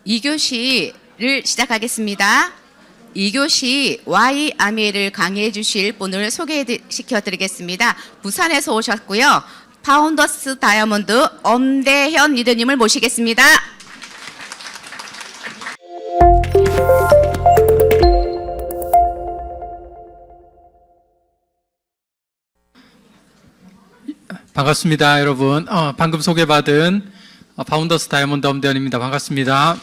2교시를 시작하겠습니다. 2교시 Y 아미를 강의해 주실 분을 소개시켜 드리겠습니다. 부산에서 오셨고요. 파운더스 다이아몬드 엄대현 리더님을 모시겠습니다. 반갑습니다, 여러분. 방금 소개받은 파운더스 다이아몬드 엄대현입니다. 반갑습니다.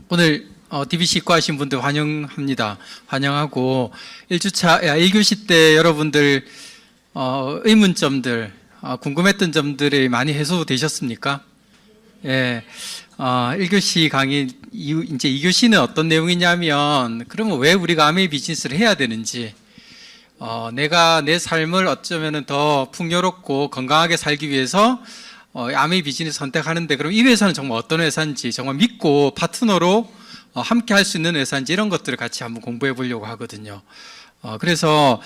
오늘 DBC 입과하신 분들 환영합니다. 환영하고 1교시 때 여러분들 의문점들, 궁금했던 점들이 많이 해소되셨습니까? 예. 1교시 강의 이후 이제 2교시는 어떤 내용이냐면, 그러면 왜 우리가 아메이 비즈니스를 해야 되는지, 내가 내 삶을 어쩌면은 더 풍요롭고 건강하게 살기 위해서 아메이 비즈니스 선택하는데, 그럼 이 회사는 정말 어떤 회사인지, 정말 믿고 파트너로 함께 할 수 있는 회사인지, 이런 것들을 같이 한번 공부해 보려고 하거든요. 그래서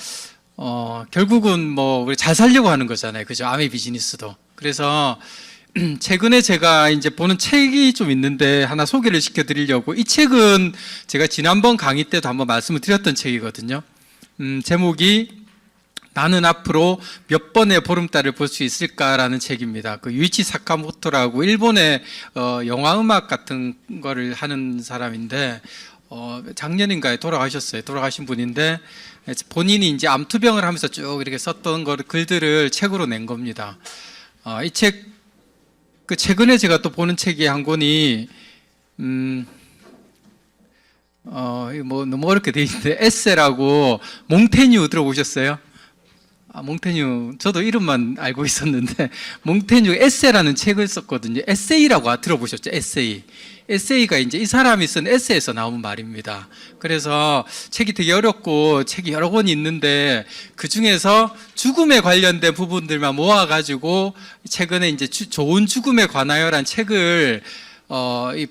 결국은 뭐 우리 잘 살려고 하는 거잖아요, 그죠? 아메이 비즈니스도. 그래서 최근에 제가 이제 보는 책이 좀 있는데 하나 소개를 시켜드리려고. 이 책은 제가 지난번 강의 때도 한번 말씀을 드렸던 책이거든요. 제목이 나는 앞으로 몇 번의 보름달을 볼 수 있을까라는 책입니다. 그 유이치 사카모토라고 일본의 영화음악 같은 거를 하는 사람인데, 작년인가에 돌아가셨어요. 돌아가신 분인데, 본인이 이제 암투병을 하면서 쭉 이렇게 썼던 글들을 책으로 낸 겁니다. 이 책, 최근에 제가 또 보는 책이 한 권이, 뭐 너무 어렵게 돼 있는데, 에세라고, 몽테뉴 들어보셨어요? 몽테뉴, 저도 이름만 알고 있었는데, 몽테뉴 에세라는 책을 썼거든요. 에세이라고 들어보셨죠? 에세이. 에세이가 이제 이 사람이 쓴 에세이에서 나온 말입니다. 그래서 책이 되게 어렵고 책이 여러 권이 있는데, 그 중에서 죽음에 관련된 부분들만 모아가지고 최근에 이제 좋은 죽음에 관하여란 책을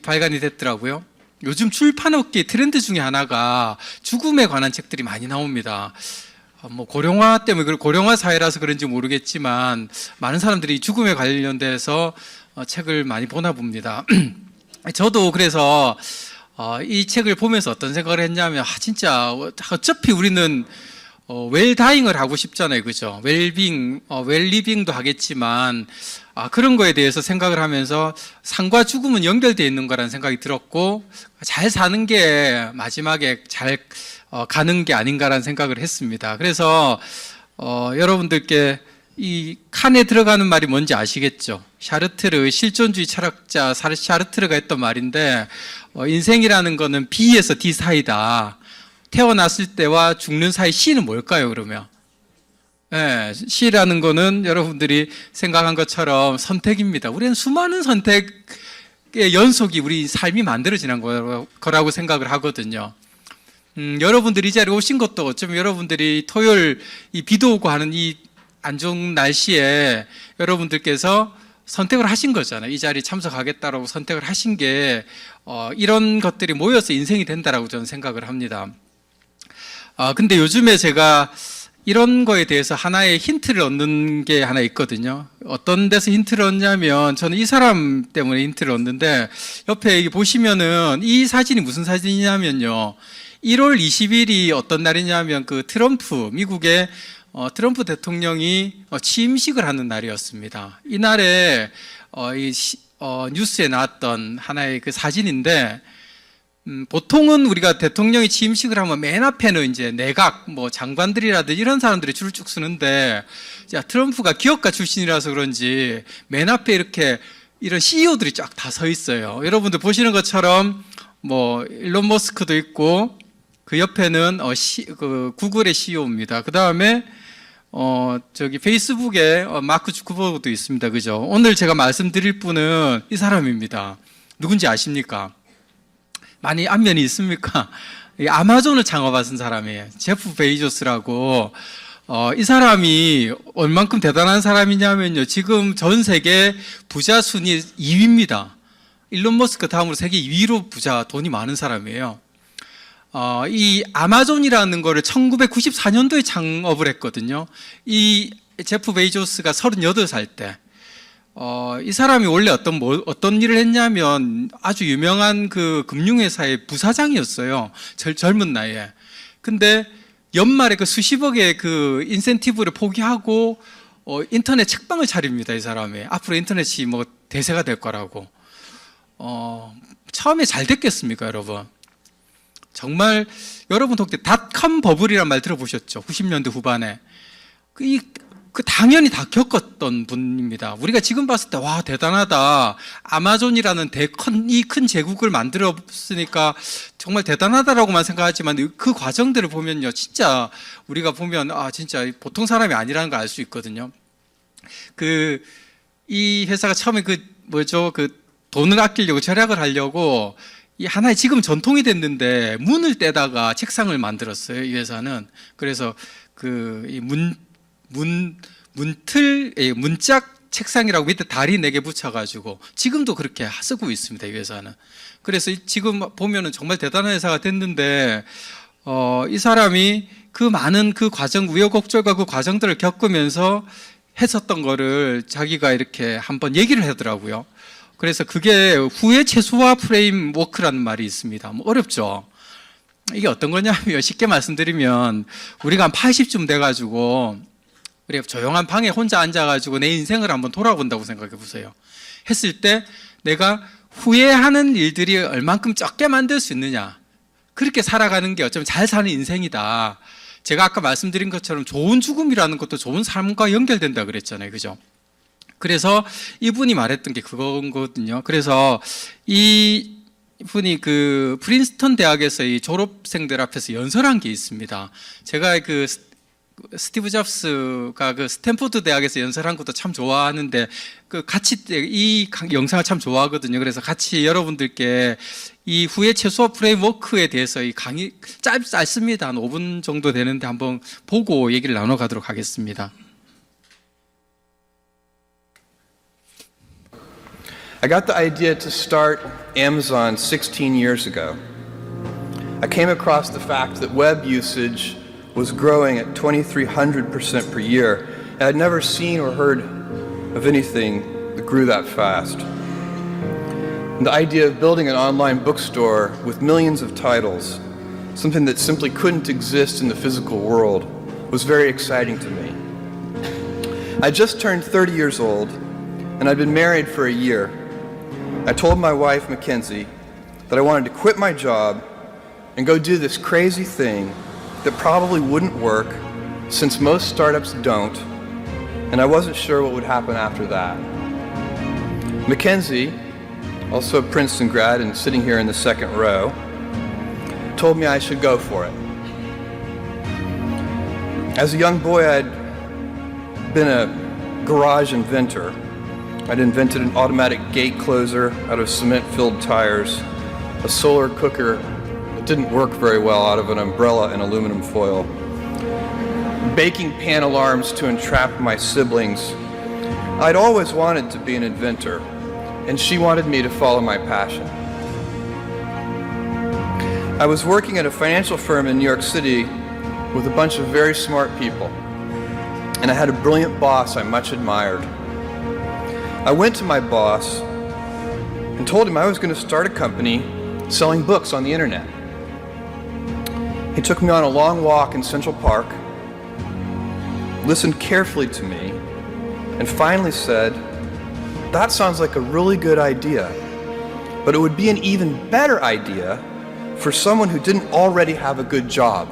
발간이 됐더라고요. 요즘 출판업계 트렌드 중에 하나가 죽음에 관한 책들이 많이 나옵니다. 뭐 고령화 때문에, 고령화 사회라서 그런지 모르겠지만 많은 사람들이 죽음에 관련돼서 책을 많이 보나 봅니다. 저도 그래서 이 책을 보면서 어떤 생각을 했냐면, 진짜 어차피 우리는 웰다잉을 하고 싶잖아요, 그죠? 웰리빙도 하겠지만, 그런 거에 대해서 생각을 하면서 삶과 죽음은 연결되어 있는 거라는 생각이 들었고, 잘 사는 게 마지막에 잘 가는 게 아닌가라는 생각을 했습니다. 그래서 여러분들께 이 칸에 들어가는 말이 뭔지 아시겠죠? 샤르트르, 실존주의 철학자 샤르트르가 했던 말인데, 인생이라는 거는 B에서 D 사이다. 태어났을 때와 죽는 사이 C는 뭘까요, 그러면? 네, C라는 거는 여러분들이 생각한 것처럼 선택입니다. 우리는 수많은 선택의 연속이 우리 삶이 만들어지는 거라고 생각을 하거든요. 여러분들이 이 자리에 오신 것도 어쩌면 여러분들이 토요일 이 비도 오고 하는 이 안 좋은 날씨에 여러분들께서 선택을 하신 거잖아요. 이 자리에 참석하겠다라고 선택을 하신 게, 이런 것들이 모여서 인생이 된다라고 저는 생각을 합니다. 근데 요즘에 제가 이런 거에 대해서 하나의 힌트를 얻는 게 하나 있거든요. 어떤 데서 힌트를 얻냐면, 저는 이 사람 때문에 힌트를 얻는데, 옆에 보시면은 이 사진이 무슨 사진이냐면요, 1월 20일이 어떤 날이냐면, 미국의 트럼프 대통령이 취임식을 하는 날이었습니다. 이날에 뉴스에 나왔던 하나의 그 사진인데, 보통은 우리가 대통령이 취임식을 하면 맨 앞에는 이제 내각, 뭐 장관들이라든지 이런 사람들이 줄을 쭉 서는데, 트럼프가 기업가 출신이라서 그런지 맨 앞에 이렇게 이런 CEO들이 쫙 다 서 있어요. 여러분들 보시는 것처럼 뭐 일론 머스크도 있고, 그 옆에는 구글의 CEO입니다. 그 다음에 페이스북에 마크 주커버그도 있습니다. 그죠? 오늘 제가 말씀드릴 분은 이 사람입니다. 누군지 아십니까? 많이 안면이 있습니까? 아마존을 창업하신 사람이에요. 제프 베이조스라고. 이 사람이 얼만큼 대단한 사람이냐면요, 지금 전 세계 부자 순위 2위입니다. 일론 머스크 다음으로 세계 2위로 돈이 많은 사람이에요. 이 아마존이라는 거를 1994년도에 창업을 했거든요. 이 제프 베이조스가 38살 때 이 사람이 원래 어떤 일을 했냐면 아주 유명한 그 금융회사의 부사장이었어요. 젊은 나이에. 근데 연말에 그 수십억의 그 인센티브를 포기하고 인터넷 책방을 차립니다. 이 사람이. 앞으로 인터넷이 뭐 대세가 될 거라고. 처음에 잘 됐겠습니까, 여러분? 정말 여러분 혹시 닷컴 버블이란 말 들어보셨죠? 90년대 후반에. 당연히 다 겪었던 분입니다. 우리가 지금 봤을 때, 와, 대단하다. 아마존이라는 이 큰 제국을 만들었으니까 정말 대단하다라고만 생각하지만 그 과정들을 보면요. 진짜 우리가 보면, 진짜 보통 사람이 아니라는 걸 알 수 있거든요. 이 회사가 처음에 돈을 아끼려고 절약을 하려고 이 하나의 지금 전통이 됐는데 문을 떼다가 책상을 만들었어요. 이 회사는. 그래서 문짝 책상이라고 밑에 다리 4개 붙여가지고 지금도 그렇게 쓰고 있습니다. 이 회사는. 그래서 지금 보면은 정말 대단한 회사가 됐는데 이 사람이 그 많은 그 과정, 우여곡절과 그 과정들을 겪으면서 했었던 거를 자기가 이렇게 한번 얘기를 하더라고요. 그래서 그게 후회 최소화 프레임워크라는 말이 있습니다. 뭐 어렵죠. 이게 어떤 거냐면 쉽게 말씀드리면 우리가 한 80쯤 돼가지고 우리가 조용한 방에 혼자 앉아가지고 내 인생을 한번 돌아본다고 생각해 보세요. 했을 때 내가 후회하는 일들이 얼만큼 적게 만들 수 있느냐. 그렇게 살아가는 게 어쩌면 잘 사는 인생이다. 제가 아까 말씀드린 것처럼 좋은 죽음이라는 것도 좋은 삶과 연결된다 그랬잖아요. 그죠? 그래서 이분이 말했던 게 그거거든요. 그래서 이분이 그 프린스턴 대학에서 이 졸업생들 앞에서 연설한 게 있습니다. 제가 스티브 잡스가 그 스탠포드 대학에서 연설한 것도 참 좋아하는데 같이 이 영상을 참 좋아하거든요. 그래서 같이 여러분들께 이 후회 최소화 프레임워크에 대해서 이 강의 짧습니다. 한 5분 정도 되는데 한번 보고 얘기를 나눠가도록 하겠습니다. I got the idea to start Amazon 16 years ago. I came across the fact that web usage was growing at 2,300% per year, and I'd never seen or heard of anything that grew that fast. And the idea of building an online bookstore with millions of titles, something that simply couldn't exist in the physical world, was very exciting to me. I just turned 30 years old, and I'd been married for a year. I told my wife, Mackenzie, that I wanted to quit my job and go do this crazy thing that probably wouldn't work, since most startups don't, and I wasn't sure what would happen after that. Mackenzie, also a Princeton grad and sitting here in the second row, told me I should go for it. As a young boy, I'd been a garage inventor. I'd invented an automatic gate closer out of cement-filled tires, a solar cooker that didn't work very well out of an umbrella and aluminum foil, baking pan alarms to entrap my siblings. I'd always wanted to be an inventor, and she wanted me to follow my passion. I was working at a financial firm in New York City with a bunch of very smart people, and I had a brilliant boss I much admired. I went to my boss and told him I was going to start a company selling books on the internet. He took me on a long walk in Central Park, listened carefully to me, and finally said, "That sounds like a really good idea, but it would be an even better idea for someone who didn't already have a good job."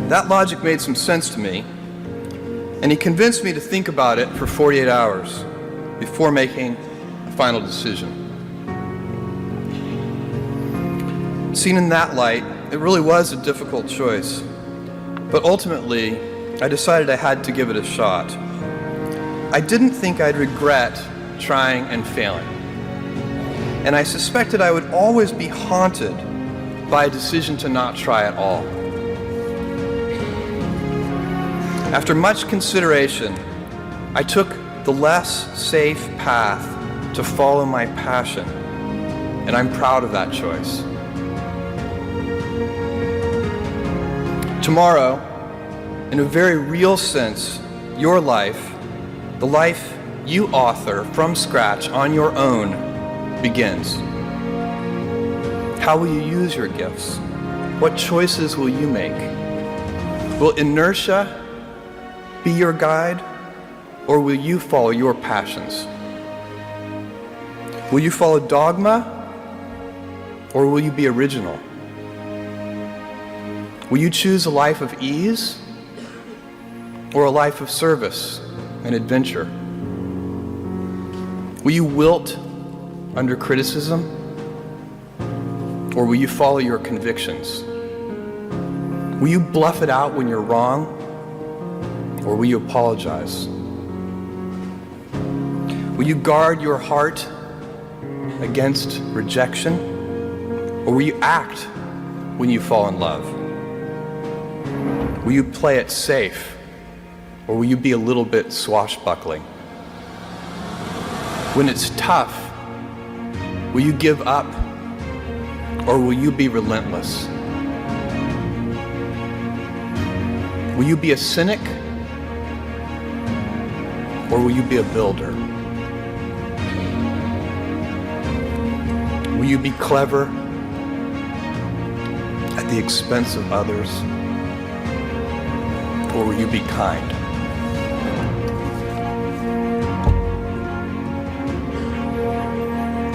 That logic made some sense to me, and he convinced me to think about it for 48 hours before making a final decision. Seen in that light, it really was a difficult choice, but ultimately, I decided I had to give it a shot. I didn't think I'd regret trying and failing, and I suspected I would always be haunted by a decision to not try at all. After much consideration, I took the less safe path to follow my passion, and I'm proud of that choice. in a very real sense, your life, the life you author from scratch on your own, begins. How will you use your gifts? What choices will you make? Will inertia be your guide, or will you follow your passions? Will you follow dogma, or will you be original? Will you choose a life of ease, or a life of service and adventure? Will you wilt under criticism, or will you follow your convictions? Will you bluff it out when you're wrong, or will you apologize? Will you guard your heart against rejection, or will you act when you fall in love? Will you play it safe, or will you be a little bit swashbuckling? When it's tough, will you give up, or will you be relentless? Will you be a cynic, or will you be a builder? Will you be clever at the expense of others, or will you be kind?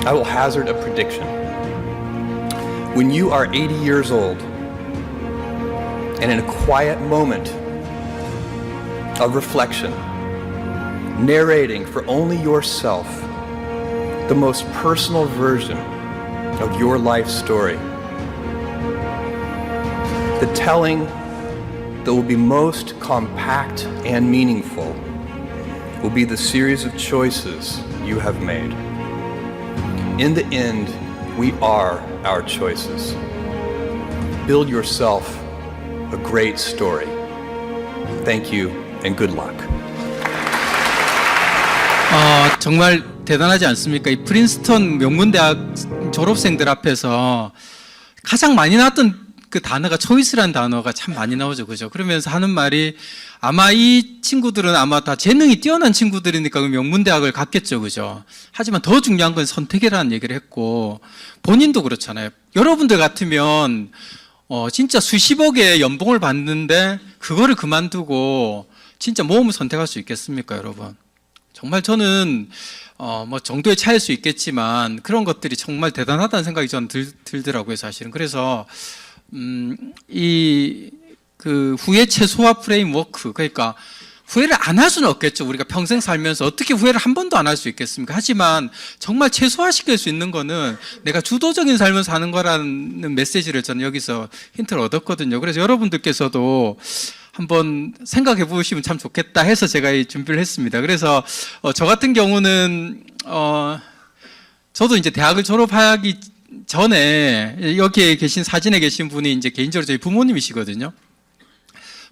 I will hazard a prediction. When you are 80 years old, and in a quiet moment of reflection, narrating for only yourself the most personal version of your life story, the telling that will be most compact and meaningful will be the series of choices you have made. In the end, we are our choices. Build yourself a great story. Thank you and good luck. 정말 대단하지 않습니까? 이 프린스턴 명문대학 졸업생들 앞에서 가장 많이 나왔던 그 단어가 초이스라는 단어가 참 많이 나오죠. 그죠? 그러면서 하는 말이 아마 이 친구들은 아마 다 재능이 뛰어난 친구들이니까 그 명문대학을 갔겠죠. 그죠? 하지만 더 중요한 건 선택이라는 얘기를 했고, 본인도 그렇잖아요. 여러분들 같으면 진짜 수십억의 연봉을 받는데 그거를 그만두고 진짜 모험을 선택할 수 있겠습니까, 여러분? 정말 저는 뭐 정도의 차이일 수 있겠지만 그런 것들이 정말 대단하다는 생각이 저는 들더라고요, 사실은. 그래서 그 후회 최소화 프레임워크, 그러니까 후회를 안 할 수는 없겠죠. 우리가 평생 살면서 어떻게 후회를 한 번도 안 할 수 있겠습니까? 하지만 정말 최소화시킬 수 있는 거는 내가 주도적인 삶을 사는 거라는 메시지를 저는 여기서 힌트를 얻었거든요. 그래서 여러분들께서도 한번 생각해 보시면 참 좋겠다 해서 제가 이 준비를 했습니다. 그래서 저 같은 경우는 저도 이제 대학을 졸업하기 전에 여기에 계신 사진에 계신 분이 이제 개인적으로 저희 부모님이시거든요.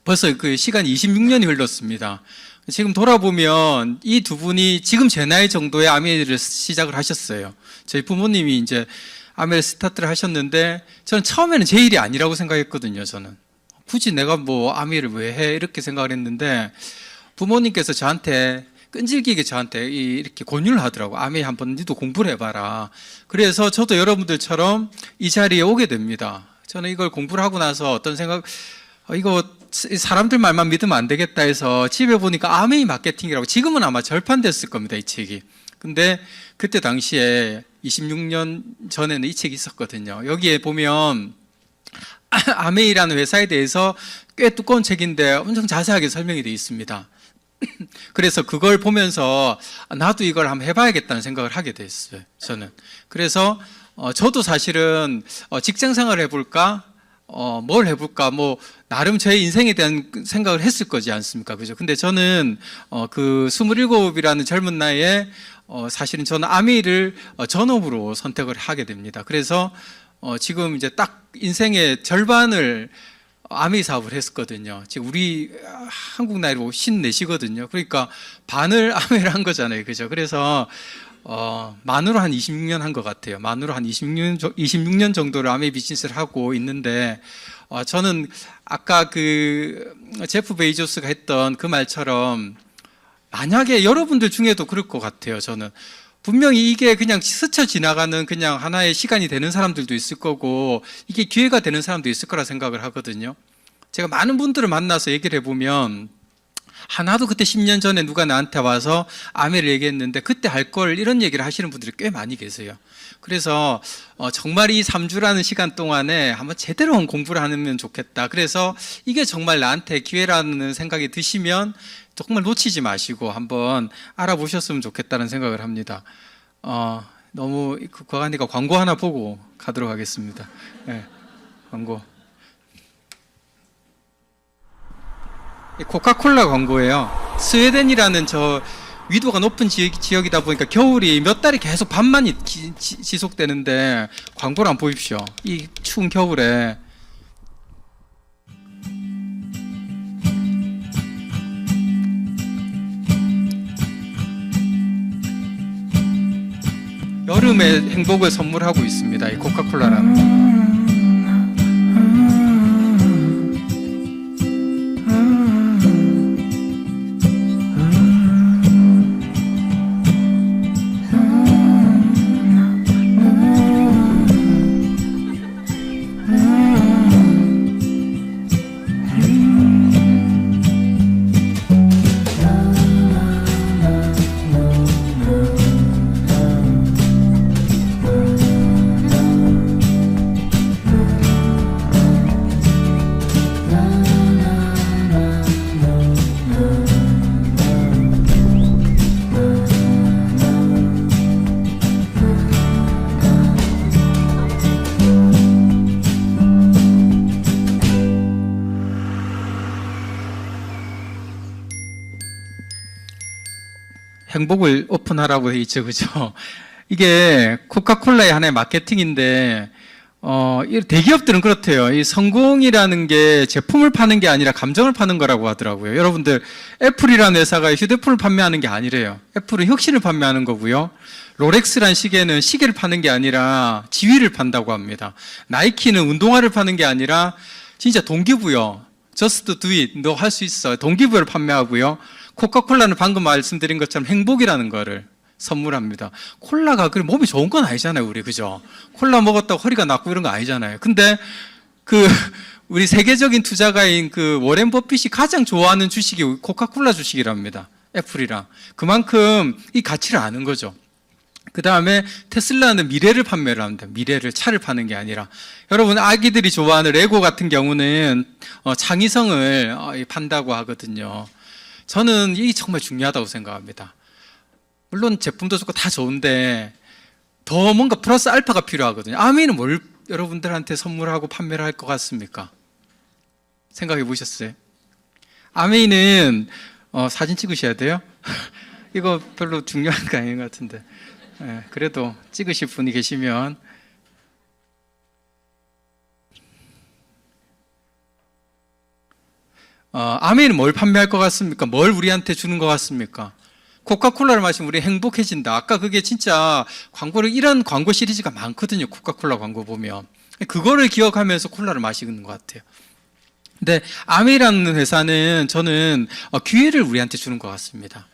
벌써 그 시간이 26년이 흘렀습니다. 지금 돌아보면 이 두 분이 지금 제 나이 정도의 아메리를 시작을 하셨어요. 저희 부모님이 이제 아메리 스타트를 하셨는데 저는 처음에는 제 일이 아니라고 생각했거든요. 저는 굳이 내가 뭐 아메리를 왜 해 이렇게 생각을 했는데 부모님께서 저한테 끈질기게 저한테 이렇게 권유를 하더라고. 아메리 한번 니도 공부를 해봐라. 그래서 저도 여러분들처럼 이 자리에 오게 됩니다. 저는 이걸 공부를 하고 나서 어떤 생각, 이거 사람들 말만 믿으면 안 되겠다 해서 집에 보니까 아메이 마케팅이라고, 지금은 아마 절판됐을 겁니다, 이 책이. 근데 그때 당시에 26년 전에는 이 책이 있었거든요. 여기에 보면 아메이라는 회사에 대해서 꽤 두꺼운 책인데 엄청 자세하게 설명이 되어 있습니다. 그래서 그걸 보면서 나도 이걸 한번 해봐야겠다는 생각을 하게 됐어요, 저는. 그래서 저도 사실은 직장 생활을 해볼까, 뭘 해볼까, 뭐 나름 제 인생에 대한 생각을 했을 거지 않습니까? 그죠? 근데 저는 그 27이라는 젊은 나이에 사실은 저는 아메이를 전업으로 선택을 하게 됩니다. 그래서 지금 이제 딱 인생의 절반을 아메이 사업을 했었거든요. 지금 우리 한국 나이로 54시거든요. 그러니까 반을 아메이를 한 거잖아요. 그죠? 그래서 만으로 한 26년 한 것 같아요. 만으로 한 26년 정도를 아메이 비즈니스를 하고 있는데, 저는 아까 그 제프 베이조스가 했던 그 말처럼 만약에 여러분들 중에도 그럴 것 같아요. 저는 분명히 이게 그냥 스쳐 지나가는 그냥 하나의 시간이 되는 사람들도 있을 거고 이게 기회가 되는 사람도 있을 거라 생각을 하거든요. 제가 많은 분들을 만나서 얘기를 해보면 하나도 그때 10년 전에 누가 나한테 와서 아멘을 얘기했는데 그때 할 걸 이런 얘기를 하시는 분들이 꽤 많이 계세요. 그래서 정말 이 3주라는 시간 동안에 한번 제대로 공부를 하면 좋겠다. 그래서 이게 정말 나한테 기회라는 생각이 드시면 정말 놓치지 마시고 한번 알아보셨으면 좋겠다는 생각을 합니다. 너무 과관이가 광고 하나 보고 가도록 하겠습니다. 네, 광고. 코카콜라 광고예요. 스웨덴이라는 위도가 높은 지역이다 보니까 겨울이 몇 달이 계속 밤만이 지속되는데 광고를 한번 보십시오. 이 추운 겨울에 여름의 행복을 선물하고 있습니다. 이 코카콜라라는. 행복을 오픈하라고 돼 있죠, 그죠? 이게 코카콜라의 하나의 마케팅인데, 이 대기업들은 그렇대요. 이 성공이라는 게 제품을 파는 게 아니라 감정을 파는 거라고 하더라고요. 여러분들, 애플이라는 회사가 휴대폰을 판매하는 게 아니래요. 애플은 혁신을 판매하는 거고요. 롤렉스란 시계는 시계를 파는 게 아니라 지위를 판다고 합니다. 나이키는 운동화를 파는 게 아니라 진짜 동기부여. Just do it. 너 할 수 있어. 동기부여를 판매하고요. 코카콜라는 방금 말씀드린 것처럼 행복이라는 거를 선물합니다. 콜라가 그래 몸이 좋은 건 아니잖아요, 우리 그죠? 콜라 먹었다고 허리가 나고 이런 거 아니잖아요. 근데 우리 세계적인 투자가인 워렌 버핏이 가장 좋아하는 주식이 코카콜라 주식이랍니다. 애플이랑. 그만큼 이 가치를 아는 거죠. 그 다음에 테슬라는 미래를 판매를 합니다. 미래를, 차를 파는 게 아니라. 여러분, 아기들이 좋아하는 레고 같은 경우는 창의성을 판다고 하거든요. 저는 이게 정말 중요하다고 생각합니다. 물론 제품도 좋고 다 좋은데 더 뭔가 플러스 알파가 필요하거든요. 아미는 뭘 여러분들한테 선물하고 판매를 할 것 같습니까? 생각해 보셨어요? 아미는 사진 찍으셔야 돼요? 이거 별로 중요한 거 아닌 것 같은데. 네, 그래도 찍으실 분이 계시면 아메이는 뭘 판매할 것 같습니까? 뭘 우리한테 주는 것 같습니까? 코카콜라를 마시면 우리 행복해진다. 아까 그게 진짜 이런 광고 시리즈가 많거든요. 코카콜라 광고 보면. 그거를 기억하면서 콜라를 마시는 것 같아요. 근데 아메이라는 회사는 저는 기회를 우리한테 주는 것 같습니다.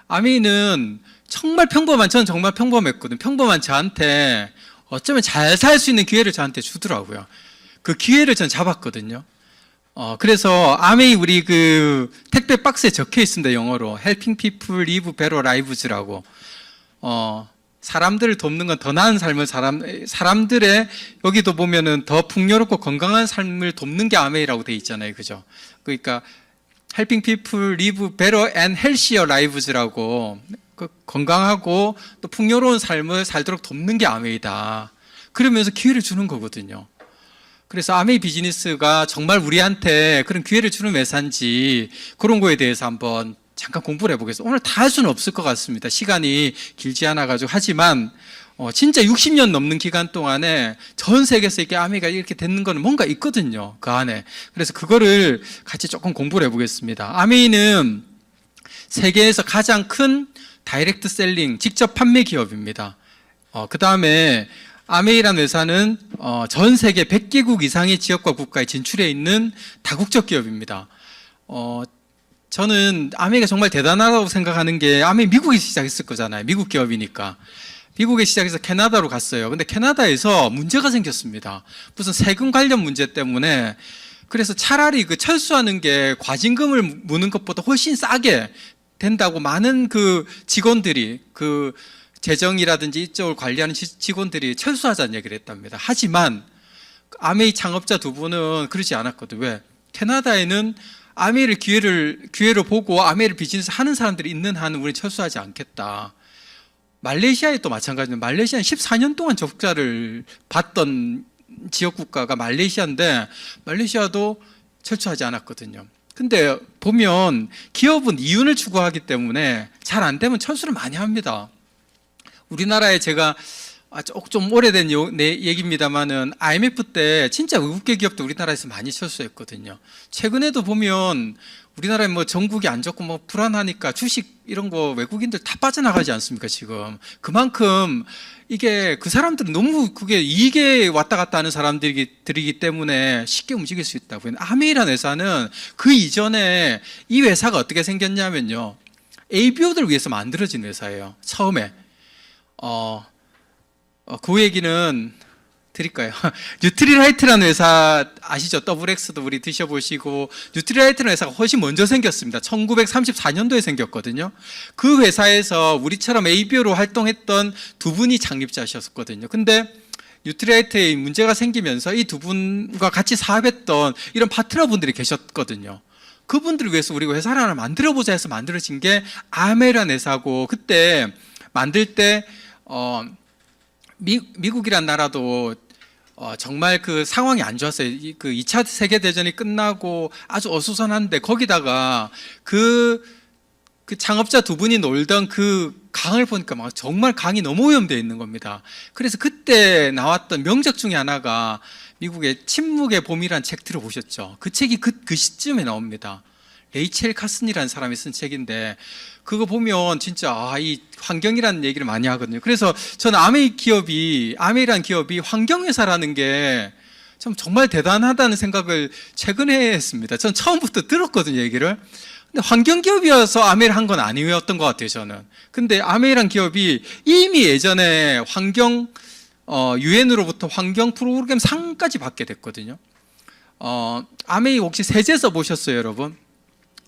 아메이는 저는 정말 평범했거든요. 평범한 저한테 어쩌면 잘 살 수 있는 기회를 저한테 주더라고요. 그 기회를 전 잡았거든요. 그래서 아메이 우리 택배 박스에 적혀 있습니다. 영어로. Helping people live better lives라고. 사람들을 돕는 건 더 나은 삶을 사람들의 여기도 보면은 더 풍요롭고 건강한 삶을 돕는 게 아메이라고 돼 있잖아요. 그죠? 그러니까 Helping people live better and healthier lives라고 건강하고 또 풍요로운 삶을 살도록 돕는 게 아메이다. 그러면서 기회를 주는 거거든요. 그래서 아메이 비즈니스가 정말 우리한테 그런 기회를 주는 회사인지 그런 거에 대해서 한번 잠깐 공부를 해보겠습니다. 오늘 다 할 수는 없을 것 같습니다. 시간이 길지 않아가지고. 하지만 진짜 60년 넘는 기간 동안에 전 세계에서 이렇게 아메이가 이렇게 되는 거는 뭔가 있거든요. 그 안에. 그래서 그거를 같이 조금 공부를 해보겠습니다. 아메이는 세계에서 가장 큰 다이렉트 셀링, 직접 판매 기업입니다. 그 다음에 아메이라는 회사는 전 세계 100개국 이상의 지역과 국가에 진출해 있는 다국적 기업입니다. 저는 아메이가 정말 대단하다고 생각하는 게 아메이 미국에서 시작했을 거잖아요. 미국 기업이니까. 미국에 시작해서 캐나다로 갔어요. 근데 캐나다에서 문제가 생겼습니다. 무슨 세금 관련 문제 때문에. 그래서 차라리 그 철수하는 게 과징금을 무는 것보다 훨씬 싸게 된다고 많은 그 직원들이 그 재정이라든지 이쪽을 관리하는 직원들이 철수하자는 얘기를 했답니다. 하지만 아메이 창업자 두 분은 그러지 않았거든요. 왜? 캐나다에는 아메이를 기회로 보고 아메이를 비즈니스 하는 사람들이 있는 한은 우리는 철수하지 않겠다. 말레이시아에 또 마찬가지입니다. 말레이시아는 14년 동안 적자를 봤던 지역 국가가 말레이시아인데 말레이시아도 철수하지 않았거든요. 근데 보면 기업은 이윤을 추구하기 때문에 잘 안 되면 철수를 많이 합니다. 우리나라에 제가 좀 오래된 얘기입니다만은 IMF 때 진짜 외국계 기업도 우리나라에서 많이 철수했거든요. 최근에도 보면 우리나라에 뭐 전국이 안 좋고 뭐 불안하니까 주식 이런 거 외국인들 다 빠져나가지 않습니까 지금. 그만큼 이게 그 사람들은 너무 그게 이익에 왔다 갔다 하는 사람들이기 때문에 쉽게 움직일 수 있다고요. 아메이라는 회사는 그 이전에 이 회사가 어떻게 생겼냐면요. ABO들을 위해서 만들어진 회사예요. 처음에. 그 얘기는 드릴까요? 뉴트리라이트라는 회사 아시죠? 더블X도 우리 드셔보시고 뉴트리라이트라는 회사가 훨씬 먼저 생겼습니다. 1934년도에 생겼거든요. 그 회사에서 우리처럼 ABO로 활동했던 두 분이 창립자셨거든요. 근데 뉴트리라이트에 문제가 생기면서 이 두 분과 같이 사업했던 이런 파트너분들이 계셨거든요. 그분들을 위해서 우리가 회사를 하나 만들어보자 해서 만들어진 게 아메라는 회사고, 그때 만들 때 미국이란 나라도 정말 그 상황이 안 좋았어요. 그 2차 세계대전이 끝나고 아주 어수선한데 거기다가 그 창업자 두 분이 놀던 그 강을 보니까 막 정말 강이 너무 오염되어 있는 겁니다. 그래서 그때 나왔던 명작 중에 하나가 미국의 침묵의 봄이라는 책 들어보셨죠? 그 책이 그 시점에 나옵니다. 레이첼 카슨이라는 사람이 쓴 책인데 그거 보면 진짜 이 환경이라는 얘기를 많이 하거든요. 그래서 저는 아메이라는 기업이 환경회사라는 게 참 정말 대단하다는 생각을 최근에 했습니다. 전 처음부터 들었거든요, 얘기를. 근데 환경기업이어서 아메이를 한 건 아니었던 것 같아요, 저는. 근데 아메이라는 기업이 이미 예전에 유엔으로부터 환경 프로그램 상까지 받게 됐거든요. 아메이 혹시 세제 써보셨어요, 여러분?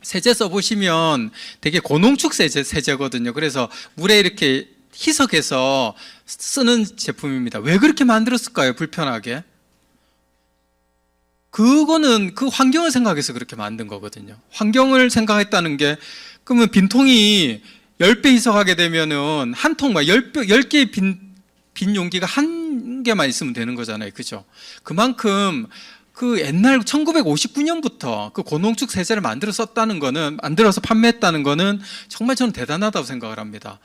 세제 써보시면 되게 고농축 세제거든요. 그래서 물에 이렇게 희석해서 쓰는 제품입니다. 왜 그렇게 만들었을까요? 불편하게. 그거는 그 환경을 생각해서 그렇게 만든 거거든요. 환경을 생각했다는 게, 그러면 빈통이 10배 희석하게 되면은 한 통만 10개의 빈 용기가 한 개만 있으면 되는 거잖아요. 그죠? 그만큼 그 옛날 1959년부터 그 고농축 세제를 만들어서 판매했다는 거는 정말 저는 대단하다고 생각을 합니다.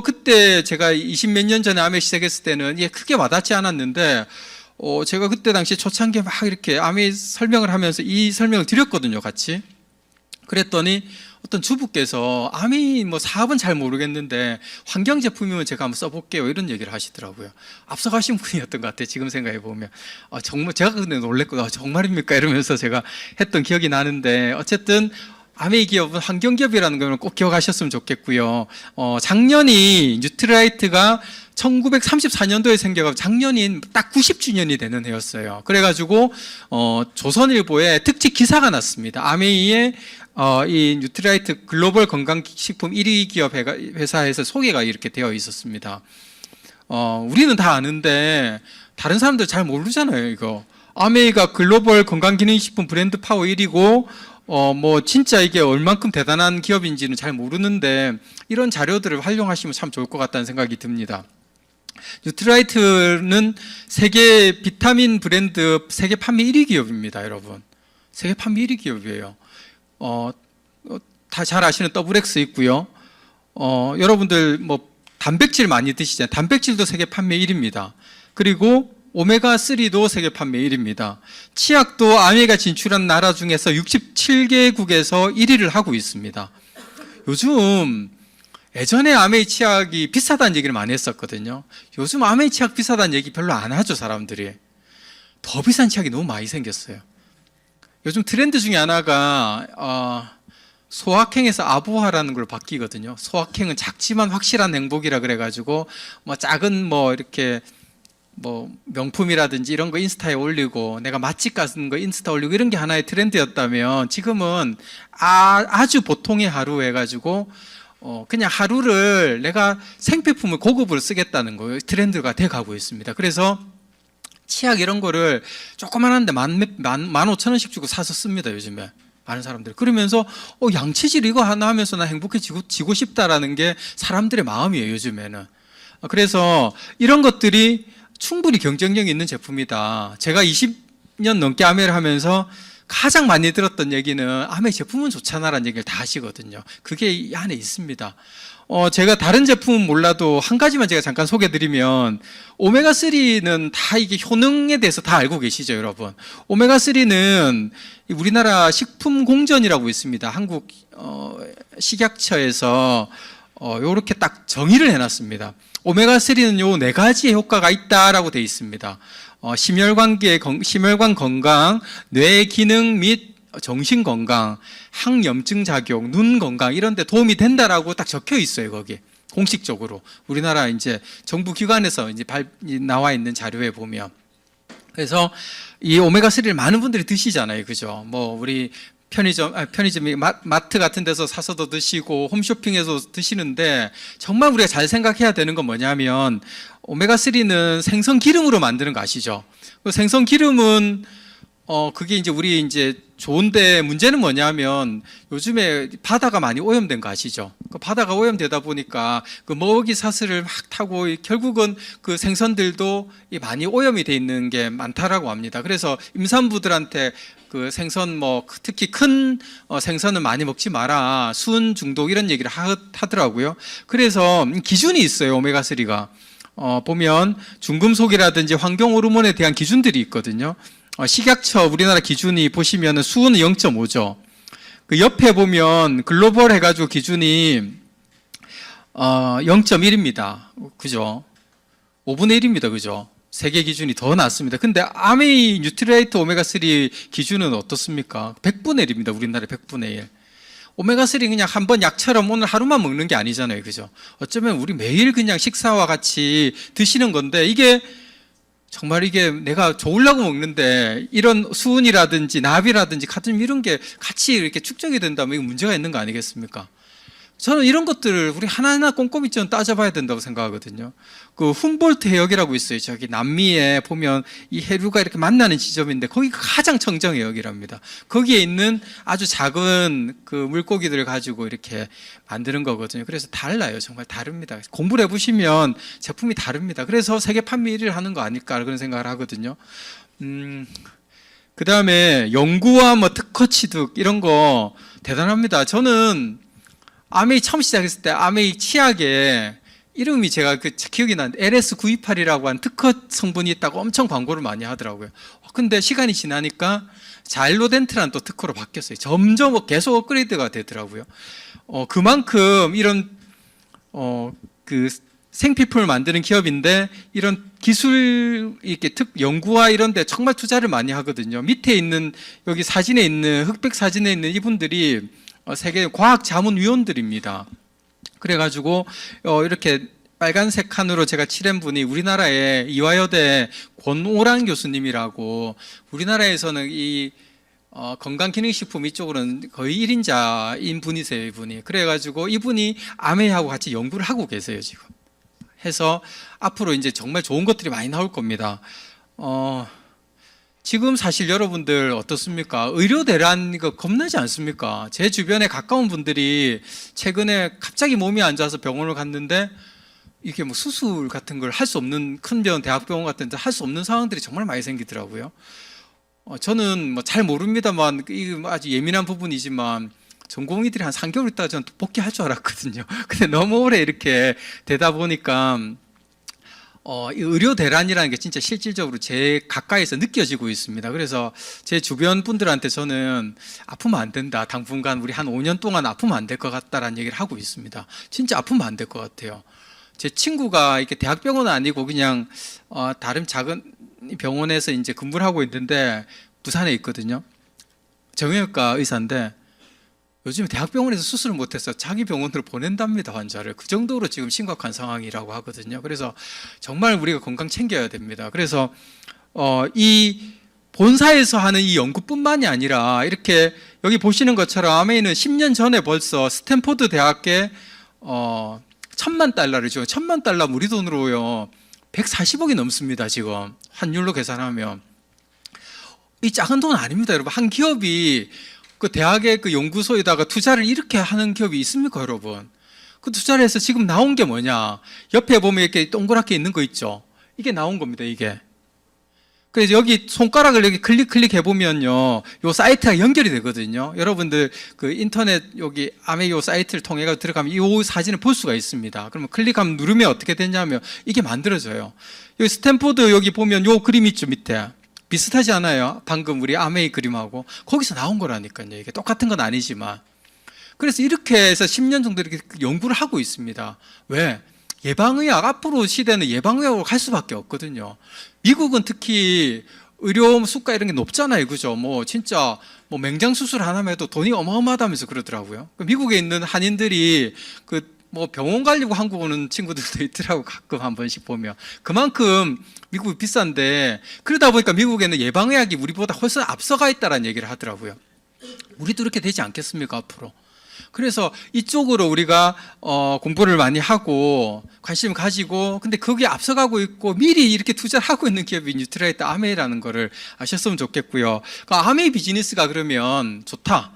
그때 제가 20몇 년 전에 아메이 시작했을 때는 이게 크게 와닿지 않았는데, 제가 그때 당시 초창기에 막 이렇게 아메이 설명을 하면서 이 설명을 드렸거든요, 같이. 그랬더니 어떤 주부께서 아메이 사업은 잘 모르겠는데 환경 제품이면 제가 한번 써볼게요, 이런 얘기를 하시더라고요. 앞서가신 분이었던 것 같아요, 지금 생각해 보면. 정말 제가 근데 놀랬거든요. 정말입니까? 이러면서 제가 했던 기억이 나는데, 어쨌든 아메이 기업은 환경 기업이라는 걸 꼭 기억하셨으면 좋겠고요. 작년이 뉴트라이트가 1934년도에 생겨서 작년이 딱 90주년이 되는 해였어요. 그래가지고 조선일보에 특집 기사가 났습니다. 아메이의 이 뉴트라이트 글로벌 건강식품 1위 기업 회사에서 소개가 이렇게 되어 있었습니다. 우리는 다 아는데 다른 사람들 잘 모르잖아요, 이거. 아메이가 글로벌 건강기능식품 브랜드 파워 1위고 진짜 이게 얼만큼 대단한 기업인지는 잘 모르는데 이런 자료들을 활용하시면 참 좋을 것 같다는 생각이 듭니다. 뉴트라이트는 세계 비타민 브랜드 세계 판매 1위 기업입니다, 여러분. 세계 판매 1위 기업이에요. 다 잘 아시는 더블X 있고요. 여러분들 단백질 많이 드시잖아요. 단백질도 세계 판매 1위입니다. 그리고 오메가3도 세계 판매 1위입니다. 치약도 아메이가 진출한 나라 중에서 67개국에서 1위를 하고 있습니다. 요즘 예전에 아메이 치약이 비싸다는 얘기를 많이 했었거든요. 요즘 아메이 치약 비싸다는 얘기 별로 안 하죠, 사람들이. 더 비싼 치약이 너무 많이 생겼어요. 요즘 트렌드 중에 하나가 소확행에서 아부화라는 걸로 바뀌거든요. 소확행은 작지만 확실한 행복이라 그래가지고 뭐 작은 뭐 이렇게 뭐 명품이라든지 이런 거 인스타에 올리고 내가 맛집 가는 거 인스타 올리고 이런 게 하나의 트렌드였다면 지금은 아주 보통의 하루 해가지고 그냥 하루를 내가 생필품을 고급으로 쓰겠다는 거예요. 트렌드가 돼가고 있습니다. 그래서 치약 이런 거를 조그만한데 15,000원씩 주고 사서 씁니다, 요즘에. 많은 사람들. 그러면서 양치질 이거 하나 하면서 나 행복해지고 싶다라는 게 사람들의 마음이에요, 요즘에는. 그래서 이런 것들이 충분히 경쟁력이 있는 제품이다. 제가 20년 넘게 아메를 하면서 가장 많이 들었던 얘기는 아메 제품은 좋잖아라는 얘기를 다 하시거든요. 그게 이 안에 있습니다. 제가 다른 제품은 몰라도 한 가지만 제가 잠깐 소개드리면 오메가3는 다 이게 효능에 대해서 다 알고 계시죠, 여러분? 오메가3는 우리나라 식품공전이라고 있습니다. 한국 식약처에서 요렇게 딱 정의를 해놨습니다. 오메가3는 요 4가지의 효과가 있다라고 되어 있습니다. 심혈관 건강, 뇌 기능 및 정신 건강, 항염증 작용, 눈 건강 이런 데 도움이 된다라고 딱 적혀 있어요, 거기. 공식적으로. 우리나라 이제 정부 기관에서 이제 나와 있는 자료에 보면. 그래서 이 오메가3를 많은 분들이 드시잖아요. 그죠? 뭐 우리 편의점이 마트 같은 데서 사서도 드시고 홈쇼핑에서 드시는데 정말 우리가 잘 생각해야 되는 건 뭐냐면 오메가3는 생선 기름으로 만드는 거 아시죠? 그 생선 기름은 그게 이제 우리 이제 좋은데 문제는 뭐냐면 요즘에 바다가 많이 오염된 거 아시죠? 그 바다가 오염되다 보니까 그 먹이 사슬을 막 타고 결국은 그 생선들도 많이 오염이 돼 있는 게 많다라고 합니다. 그래서 임산부들한테 그 생선 뭐 특히 큰 생선은 많이 먹지 마라. 수은 중독 이런 얘기를 하더라고요. 그래서 기준이 있어요, 오메가3가. 보면 중금속이라든지 환경 호르몬에 대한 기준들이 있거든요. 식약처 우리나라 기준이 보시면은 수은은 0.5죠. 그 옆에 보면 글로벌 해가지고 기준이 0.1입니다. 그죠? 5분의 1입니다. 그죠? 세계 기준이 더 낮습니다. 근데 아메이 뉴트리에이트 오메가3 기준은 어떻습니까? 100분의 1입니다. 우리나라 100분의 1. 오메가3 그냥 한번 약처럼 오늘 하루만 먹는 게 아니잖아요. 그죠? 어쩌면 우리 매일 그냥 식사와 같이 드시는 건데 이게 정말 이게 내가 좋으려고 먹는데 이런 수은이라든지 납이라든지 카드뮴 이런 게 같이 이렇게 축적이 된다면 이거 문제가 있는 거 아니겠습니까? 저는 이런 것들을 우리 하나하나 꼼꼼히 좀 따져봐야 된다고 생각하거든요. 그 훔볼트 해역이라고 있어요. 저기 남미에 보면 이 해류가 이렇게 만나는 지점인데 거기가 가장 청정 해역이랍니다. 거기에 있는 아주 작은 그 물고기들을 가지고 이렇게 만드는 거거든요. 그래서 달라요. 정말 다릅니다. 공부를 해보시면 제품이 다릅니다. 그래서 세계 판매 1위를 하는 거 아닐까 그런 생각을 하거든요. 그 다음에 연구와 뭐 특허 취득 이런 거 대단합니다. 저는 아메이 처음 시작했을 때 아메이 치약에 이름이 제가 기억이 나는데 LS928이라고 한 특허 성분이 있다고 엄청 광고를 많이 하더라고요. 근데 시간이 지나니까 자일로덴트라는 또 특허로 바뀌었어요. 점점 계속 업그레이드가 되더라고요. 그만큼 이런 그 생필품을 만드는 기업인데 이런 기술 이렇게 연구와 이런 데 정말 투자를 많이 하거든요. 밑에 있는 여기 사진에 있는 흑백 사진에 있는 이분들이 세계 과학 자문 위원들입니다. 그래가지고 이렇게 빨간색 칸으로 제가 칠한 분이 우리나라의 이화여대 권오란 교수님이라고 우리나라에서는 이 건강기능식품 이쪽으로는 거의 1인자인 분이세요, 이분이. 그래가지고 이분이 아메이하고 같이 연구를 하고 계세요, 지금. 해서 앞으로 이제 정말 좋은 것들이 많이 나올 겁니다. 지금 사실 여러분들 어떻습니까? 의료 대란 이거 겁나지 않습니까? 제 주변에 가까운 분들이 최근에 갑자기 몸이 안 좋아서 병원을 갔는데 이게 뭐 수술 같은 걸 할 수 없는 큰 병원, 대학병원 같은 데 할 수 없는 상황들이 정말 많이 생기더라고요. 저는 뭐 잘 모릅니다만 이거 아주 예민한 부분이지만 전공의들이 한 3개월 있다가 저는 또 복귀할 줄 알았거든요. 근데 너무 오래 이렇게 되다 보니까 이 의료 대란이라는 게 진짜 실질적으로 제 가까이서 느껴지고 있습니다. 그래서 제 주변 분들한테 저는 아프면 안 된다. 당분간 우리 한 5년 동안 아프면 안 될 것 같다라는 얘기를 하고 있습니다. 진짜 아프면 안 될 것 같아요. 제 친구가 이렇게 대학병원은 아니고 그냥 다른 작은 병원에서 이제 근무를 하고 있는데 부산에 있거든요. 정형외과 의사인데 요즘에 대학병원에서 수술을 못해서 자기 병원으로 보낸답니다, 환자를. 그 정도로 지금 심각한 상황이라고 하거든요. 그래서 정말 우리가 건강 챙겨야 됩니다. 그래서 이 본사에서 하는 이 연구뿐만이 아니라 이렇게 여기 보시는 것처럼 아메이는 10년 전에 벌써 스탠포드 대학에 $10,000,000를 주고, $10,000,000 우리 돈으로요 140억이 넘습니다. 지금 환율로 계산하면. 이 작은 돈 아닙니다, 여러분. 한 기업이 그 대학의 그 연구소에다가 투자를 이렇게 하는 기업이 있습니까, 여러분? 그 투자를 해서 지금 나온 게 뭐냐? 옆에 보면 이렇게 동그랗게 있는 거 있죠? 이게 나온 겁니다, 이게. 그래서 여기 손가락을 여기 클릭해 보면요, 요 사이트가 연결이 되거든요. 여러분들 그 인터넷 여기 아메 요 사이트를 통해 들어가면 이 사진을 볼 수가 있습니다. 그러면 클릭하면 누르면 어떻게 되냐면 이게 만들어져요. 여기 스탠포드 여기 보면 요 그림 있죠, 밑에. 비슷하지 않아요? 방금 우리 아메이 그림하고. 거기서 나온 거라니까요. 이게 똑같은 건 아니지만. 그래서 이렇게 해서 10년 정도 이렇게 연구를 하고 있습니다. 왜? 예방의학, 앞으로 시대는 예방의학으로 갈 수밖에 없거든요. 미국은 특히 의료 수가 이런 게 높잖아요. 그죠? 뭐 진짜 뭐 맹장 수술 하나만 해도 돈이 어마어마하다면서 그러더라고요. 미국에 있는 한인들이 뭐 병원 가려고 한국 오는 친구들도 있더라고, 가끔 한 번씩 보면. 그만큼 미국이 비싼데, 그러다 보니까 미국에는 예방의학이 우리보다 훨씬 앞서가 있다는 얘기를 하더라고요. 우리도 이렇게 되지 않겠습니까, 앞으로? 그래서 이쪽으로 우리가 공부를 많이 하고 관심 가지고, 근데 거기에 앞서가고 있고 미리 이렇게 투자를 하고 있는 기업이 뉴트라이트 아메이라는 거를 아셨으면 좋겠고요. 그 아메이 비즈니스가 그러면 좋다,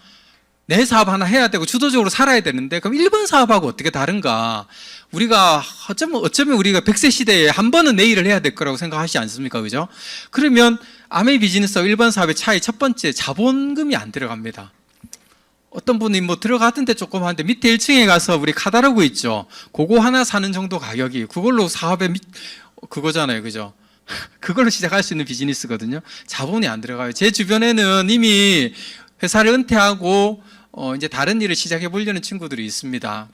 내 사업 하나 해야 되고 주도적으로 살아야 되는데, 그럼 일반 사업하고 어떻게 다른가? 우리가 어쩌면 우리가 100세 시대에 한 번은 내 일을 해야 될 거라고 생각하시지 않습니까? 그죠? 그러면 아메이 비즈니스와 일반 사업의 차이, 첫 번째, 자본금이 안 들어갑니다. 어떤 분이 뭐 들어가던데 조금 하는데 밑에 1층에 가서 우리 카다로그 있죠? 그거 하나 사는 정도 가격이, 그걸로 사업에 그거잖아요. 그죠? 그걸로 시작할 수 있는 비즈니스거든요. 자본이 안 들어가요. 제 주변에는 이미 회사를 은퇴하고 이제 다른 일을 시작해 보려는 친구들이 있습니다.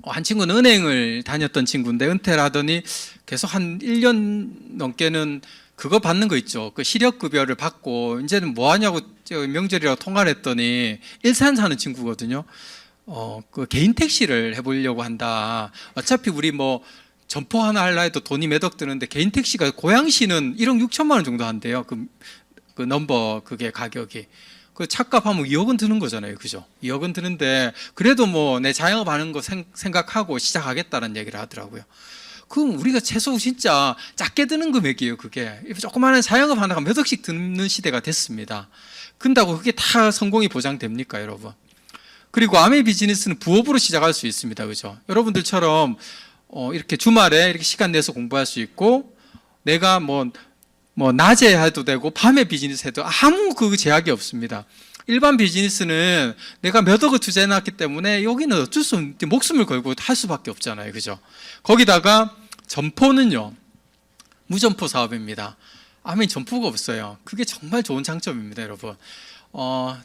한 친구는 은행을 다녔던 친구인데 은퇴를 하더니 계속 한 1년 넘게는 그거 받는 거 있죠. 그 시력급여를 받고 이제는 뭐 하냐고 명절이라고 통화를 했더니 일산 사는 친구거든요. 그 개인 택시를 해보려고 한다. 어차피 우리 뭐 점포 하나 하려 해도 돈이 몇 억 드는데 개인 택시가 고양시는 1억 6천만 원 정도 한대요. 그 넘버 그게 가격이. 그 차값하면 2억은 드는 거잖아요. 그죠? 2억은 드는데 그래도 뭐 내 자영업 하는 거 생각하고 시작하겠다는 얘기를 하더라고요. 그럼 우리가 최소 진짜 작게 드는 금액이에요. 그게 조그마한 자영업 하나가 몇 억씩 드는 시대가 됐습니다. 근다고 그게 다 성공이 보장됩니까, 여러분? 그리고 아메이 비즈니스는 부업으로 시작할 수 있습니다. 그죠? 여러분들처럼 이렇게 주말에 이렇게 시간 내서 공부할 수 있고, 내가 뭐 낮에 해도 되고 밤에 비즈니스 해도 아무 그 제약이 없습니다. 일반 비즈니스는 내가 몇 억을 투자해놨기 때문에 여기는 어쩔 수 없는 목숨을 걸고 할 수밖에 없잖아요. 그죠? 거기다가 점포는요, 무점포 사업입니다. 아멘, 점포가 없어요. 그게 정말 좋은 장점입니다, 여러분.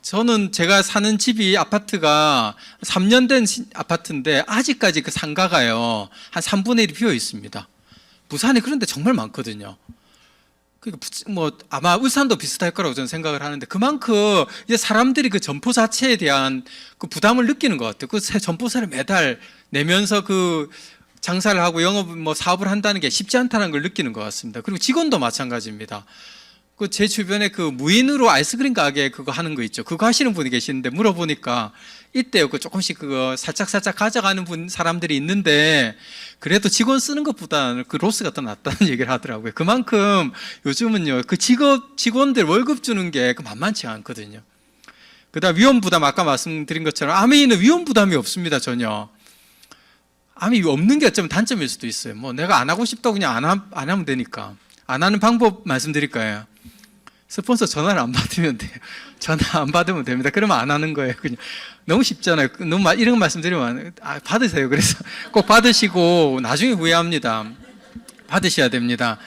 저는 제가 사는 집이 아파트가 3년 된 아파트인데 아직까지 그 상가가요 한 3분의 1이 비어 있습니다. 부산에 그런데 정말 많거든요. 그러니까 뭐 아마 울산도 비슷할 거라고 저는 생각을 하는데, 그만큼 이제 사람들이 그 점포 자체에 대한 그 부담을 느끼는 것 같아요. 그 점포세를 매달 내면서 그 장사를 하고 영업 뭐 사업을 한다는 게 쉽지 않다는 걸 느끼는 것 같습니다. 그리고 직원도 마찬가지입니다. 그 제 주변에 그 무인으로 아이스크림 가게 그거 하는 거 있죠. 그거 하시는 분이 계시는데 물어보니까 이때요, 그 조금씩 그거 살짝 가져가는 사람들이 있는데 그래도 직원 쓰는 것보다는 그 로스가 더 낫다는 얘기를 하더라고요. 그만큼 요즘은요, 그 직원들 월급 주는 게 만만치 않거든요. 그다음 위험 부담, 아까 말씀드린 것처럼 아메이는 위험 부담이 없습니다, 전혀. 아메이 없는 게 어쩌면 단점일 수도 있어요. 뭐 내가 안 하고 싶다고 그냥 안 하면 되니까. 안 하는 방법 말씀드릴까요? 스폰서 전화를 안 받으면 돼요. 전화 안 받으면 됩니다. 그러면 안 하는 거예요. 그냥 너무 쉽잖아요. 너무 이런 말씀드리면 받으세요. 그래서 꼭 받으시고 나중에 후회합니다. 받으셔야 됩니다.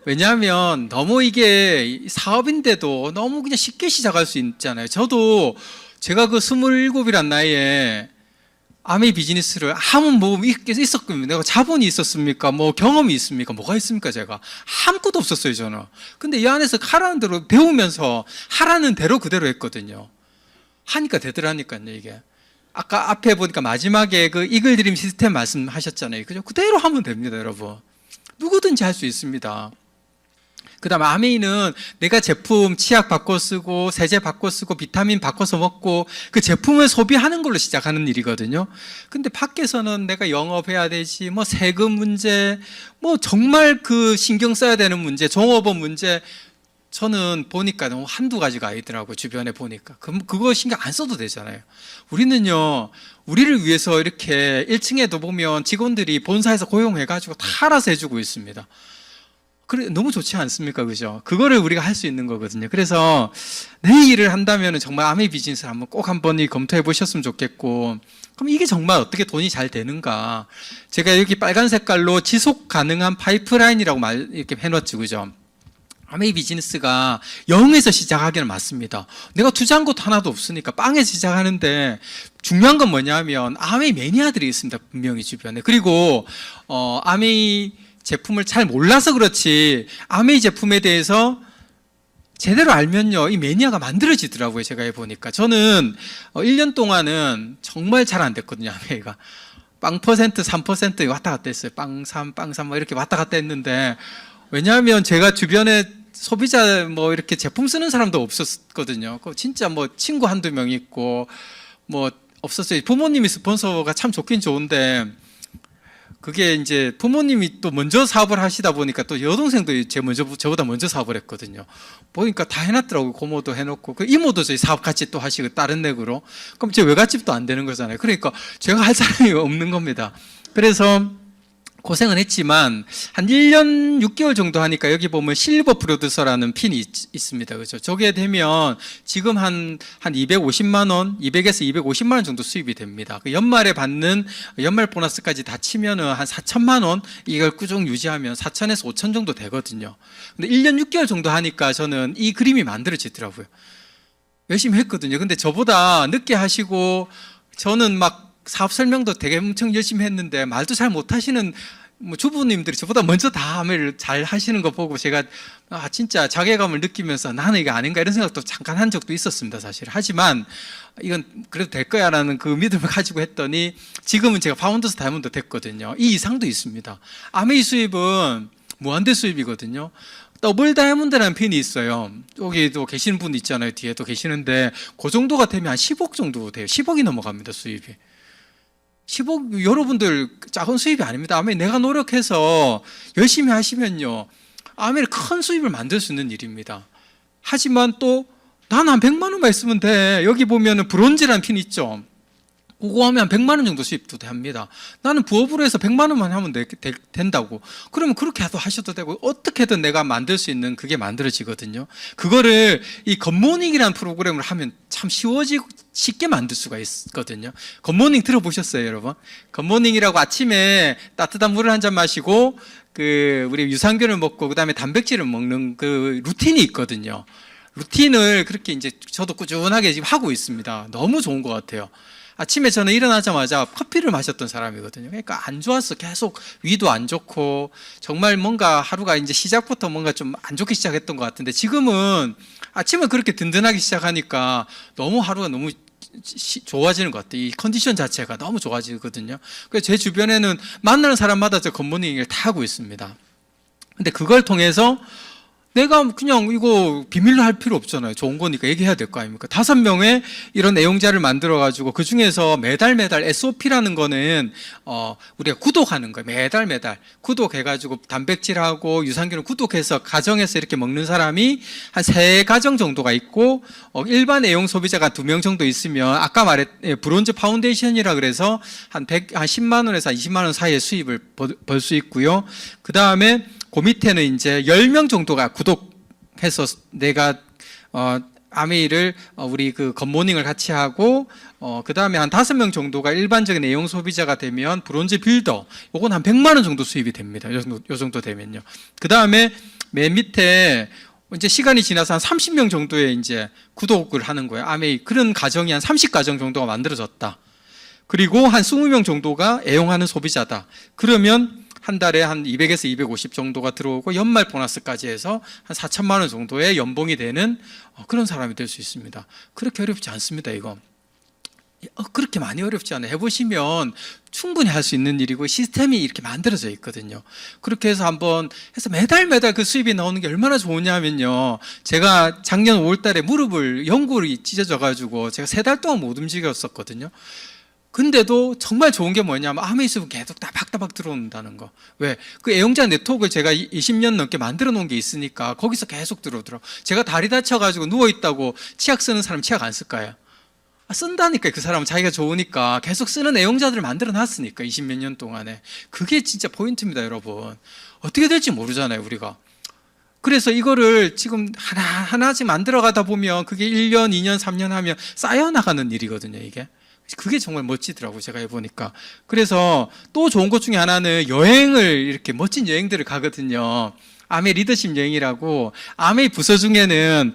왜냐하면 너무 이게 사업인데도 너무 그냥 쉽게 시작할 수 있잖아요. 저도 제가 그 27이란 나이에 아메이 비즈니스를 아무 뭐 있었거든요. 내가 자본이 있었습니까? 뭐 경험이 있습니까? 뭐가 있습니까? 제가 아무것도 없었어요, 저는. 근데 이 안에서 하라는 대로 배우면서 하라는 대로 그대로 했거든요. 하니까 되더라니까요, 이게. 아까 앞에 보니까 마지막에 그 이글 드림 시스템 말씀하셨잖아요. 그죠? 그대로 하면 됩니다, 여러분. 누구든지 할 수 있습니다. 그 다음에 아메이는 내가 제품 치약 바꿔 쓰고 세제 바꿔 쓰고 비타민 바꿔서 먹고 그 제품을 소비하는 걸로 시작하는 일이거든요. 근데 밖에서는 내가 영업해야 되지, 뭐 세금 문제, 뭐 정말 그 신경 써야 되는 문제, 종업원 문제, 저는 보니까 너무 한두 가지가 아니더라고요. 주변에 보니까. 그거 신경 안 써도 되잖아요. 우리는요, 우리를 위해서 이렇게 1층에도 보면 직원들이 본사에서 고용해가지고 다 알아서 해주고 있습니다. 그래, 너무 좋지 않습니까? 그죠? 그거를 우리가 할 수 있는 거거든요. 그래서 내 일을 한다면 정말 아메이 비즈니스를 한번 꼭 한번 검토해 보셨으면 좋겠고, 그럼 이게 정말 어떻게 돈이 잘 되는가? 제가 여기 빨간 색깔로 지속 가능한 파이프라인이라고 이렇게 해놨죠. 그죠? 아메이 비즈니스가 0에서 시작하기는 맞습니다. 내가 투자한 것도 하나도 없으니까 빵에서 시작하는데 중요한 건 뭐냐면 아메이 매니아들이 있습니다. 분명히 주변에. 그리고 아메이 제품을 잘 몰라서 그렇지 아메이 제품에 대해서 제대로 알면요 이 매니아가 만들어지더라고요. 제가 해보니까 저는 1년 동안은 정말 잘 안 됐거든요. 아메이가 빵 퍼센트 3% 왔다 갔다 했어요. 빵 3, 빵 3 뭐 이렇게 왔다 갔다 했는데, 왜냐하면 제가 주변에 소비자 뭐 이렇게 제품 쓰는 사람도 없었거든요. 진짜 뭐 친구 한두 명 있고 뭐 없었어요. 부모님이 스폰서가 참 좋긴 좋은데 그게 이제 부모님이 또 먼저 사업을 하시다 보니까 또 여동생도 저보다 먼저 사업을 했거든요. 보니까 다 해놨더라고요. 고모도 해놓고. 그 이모도 저희 사업 같이 또 하시고 다른 넥으로. 그럼 제 외갓집도 안 되는 거잖아요. 그러니까 제가 할 사람이 없는 겁니다. 그래서 고생은 했지만 한 1년 6개월 정도 하니까 여기 보면 실버 프로듀서라는 핀이 있습니다. 그죠? 저게 되면 지금 한 250만 원, 200에서 250만 원 정도 수입이 됩니다. 그 연말에 받는 연말 보너스까지 다 치면은 한 4천만 원 이걸 꾸준히 유지하면 4천에서 5천 정도 되거든요. 근데 1년 6개월 정도 하니까 저는 이 그림이 만들어지더라고요. 열심히 했거든요. 근데 저보다 늦게 하시고 저는 막 사업 설명도 되게 엄청 열심히 했는데 말도 잘 못하시는 뭐 주부님들이 저보다 먼저 다 아메를 잘 하시는 거 보고 제가 진짜 자괴감을 느끼면서 나는 이게 아닌가 이런 생각도 잠깐 한 적도 있었습니다. 사실. 하지만 이건 그래도 될 거야 라는 그 믿음을 가지고 했더니 지금은 제가 파운더스 다이아몬드 됐거든요. 이 이상도 있습니다. 아메이 수입은 무한대 수입이거든요. 더블 다이아몬드라는 핀이 있어요. 여기도 계시는 분 있잖아요. 뒤에도 계시는데 그 정도가 되면 한 10억 정도 돼요. 10억이 넘어갑니다. 수입이. 10억, 여러분들 작은 수입이 아닙니다. 아메 내가 노력해서 열심히 하시면요 아메를 큰 수입을 만들 수 있는 일입니다. 하지만 또 나는 한 100만 원만 있으면 돼. 여기 보면은 브론즈라는 핀 있죠. 그거 하면 한 100만 원 정도 수입도 합니다. 나는 부업으로 해서 100만 원만 하면 된다고. 그러면 그렇게 하셔도 되고 어떻게든 내가 만들 수 있는 그게 만들어지거든요. 그거를 이 굿모닝이라는 프로그램을 하면 참 쉽게 만들 수가 있거든요. 굿모닝 들어보셨어요, 여러분? 굿모닝이라고 아침에 따뜻한 물을 한 잔 마시고 우리 유산균을 먹고 그다음에 단백질을 먹는 그 루틴이 있거든요. 루틴을 그렇게 이제 저도 꾸준하게 지금 하고 있습니다. 너무 좋은 것 같아요. 아침에 저는 일어나자마자 커피를 마셨던 사람이거든요. 그러니까 안 좋았어. 계속 위도 안 좋고 정말 뭔가 하루가 이제 시작부터 뭔가 좀 안 좋게 시작했던 것 같은데 지금은 아침을 그렇게 든든하게 시작하니까 너무 하루가 너무 좋아지는 것 같아요. 이 컨디션 자체가 너무 좋아지거든요. 그래서 제 주변에는 만나는 사람마다 저 굿모닝을 다 하고 있습니다. 근데 그걸 통해서 내가 그냥 이거 비밀로 할 필요 없잖아요. 좋은 거니까 얘기해야 될 거 아닙니까? 5명의 이런 내용자를 만들어가지고 그 중에서 매달 SOP라는 거는 우리가 구독하는 거예요. 매달 구독해가지고 단백질하고 유산균을 구독해서 가정에서 이렇게 먹는 사람이 한 3가정 정도가 있고 일반 A용 소비자가 2명 정도 있으면 아까 브론즈 파운데이션이라 그래서 한 10만 원에서 20만 원 사이의 수입을 벌 수 있고요. 그 다음에 그 밑에는 이제 10명 정도가 구독해서 내가 아메이를 우리 그 굿모닝을 같이 하고 그 다음에 한 5명 정도가 일반적인 A용 소비자가 되면 브론즈 빌더 요건 한 100만 원 정도 수입이 됩니다. 요 정도 되면요. 그 다음에 맨 밑에 이제 시간이 지나서 한 30명 정도의 이제 구독을 하는 거예요. 아메이 그런 가정이 한 30가정 정도가 만들어졌다. 그리고 한 20명 정도가 애용하는 소비자다. 그러면 한 달에 한 200에서 250 정도가 들어오고 연말 보너스까지 해서 한 4천만 원 정도의 연봉이 되는 그런 사람이 될 수 있습니다. 그렇게 어렵지 않습니다, 이거. 그렇게 많이 어렵지 않아요. 해보시면 충분히 할 수 있는 일이고 시스템이 이렇게 만들어져 있거든요. 그렇게 해서 한번 해서 매달 그 수입이 나오는 게 얼마나 좋으냐면요. 제가 작년 5월 달에 무릎을 연골이 찢어져가지고 제가 3달 동안 못 움직였었거든요. 근데도 정말 좋은 게 뭐냐면 아메이 수입은 계속 따박따박 들어온다는 거. 왜? 그 애용자 네트워크를 제가 20년 넘게 만들어 놓은 게 있으니까 거기서 계속 들어오더라고요. 제가 다리 다쳐가지고 누워있다고 치약 쓰는 사람 치약 안 쓸까요? 쓴다니까. 그 사람은 자기가 좋으니까 계속 쓰는 애용자들을 만들어 놨으니까 20몇 년 동안에. 그게 진짜 포인트입니다, 여러분. 어떻게 될지 모르잖아요, 우리가. 그래서 이거를 지금 하나씩 만들어 가다 보면 그게 1년, 2년, 3년 하면 쌓여나가는 일이거든요, 이게. 그게 정말 멋지더라고요, 제가 해보니까. 그래서 또 좋은 것 중에 하나는 여행을 이렇게 멋진 여행들을 가거든요. 아메이 리더십 여행이라고. 아메이 부서 중에는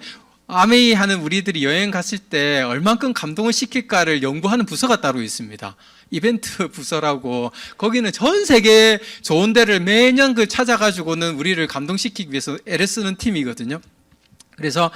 아메이 하는 우리들이 여행 갔을 때 얼만큼 감동을 시킬까를 연구하는 부서가 따로 있습니다. 이벤트 부서라고. 거기는 전 세계 좋은 데를 매년 찾아가지고는 우리를 감동시키기 위해서 애를 쓰는 팀이거든요. 그래서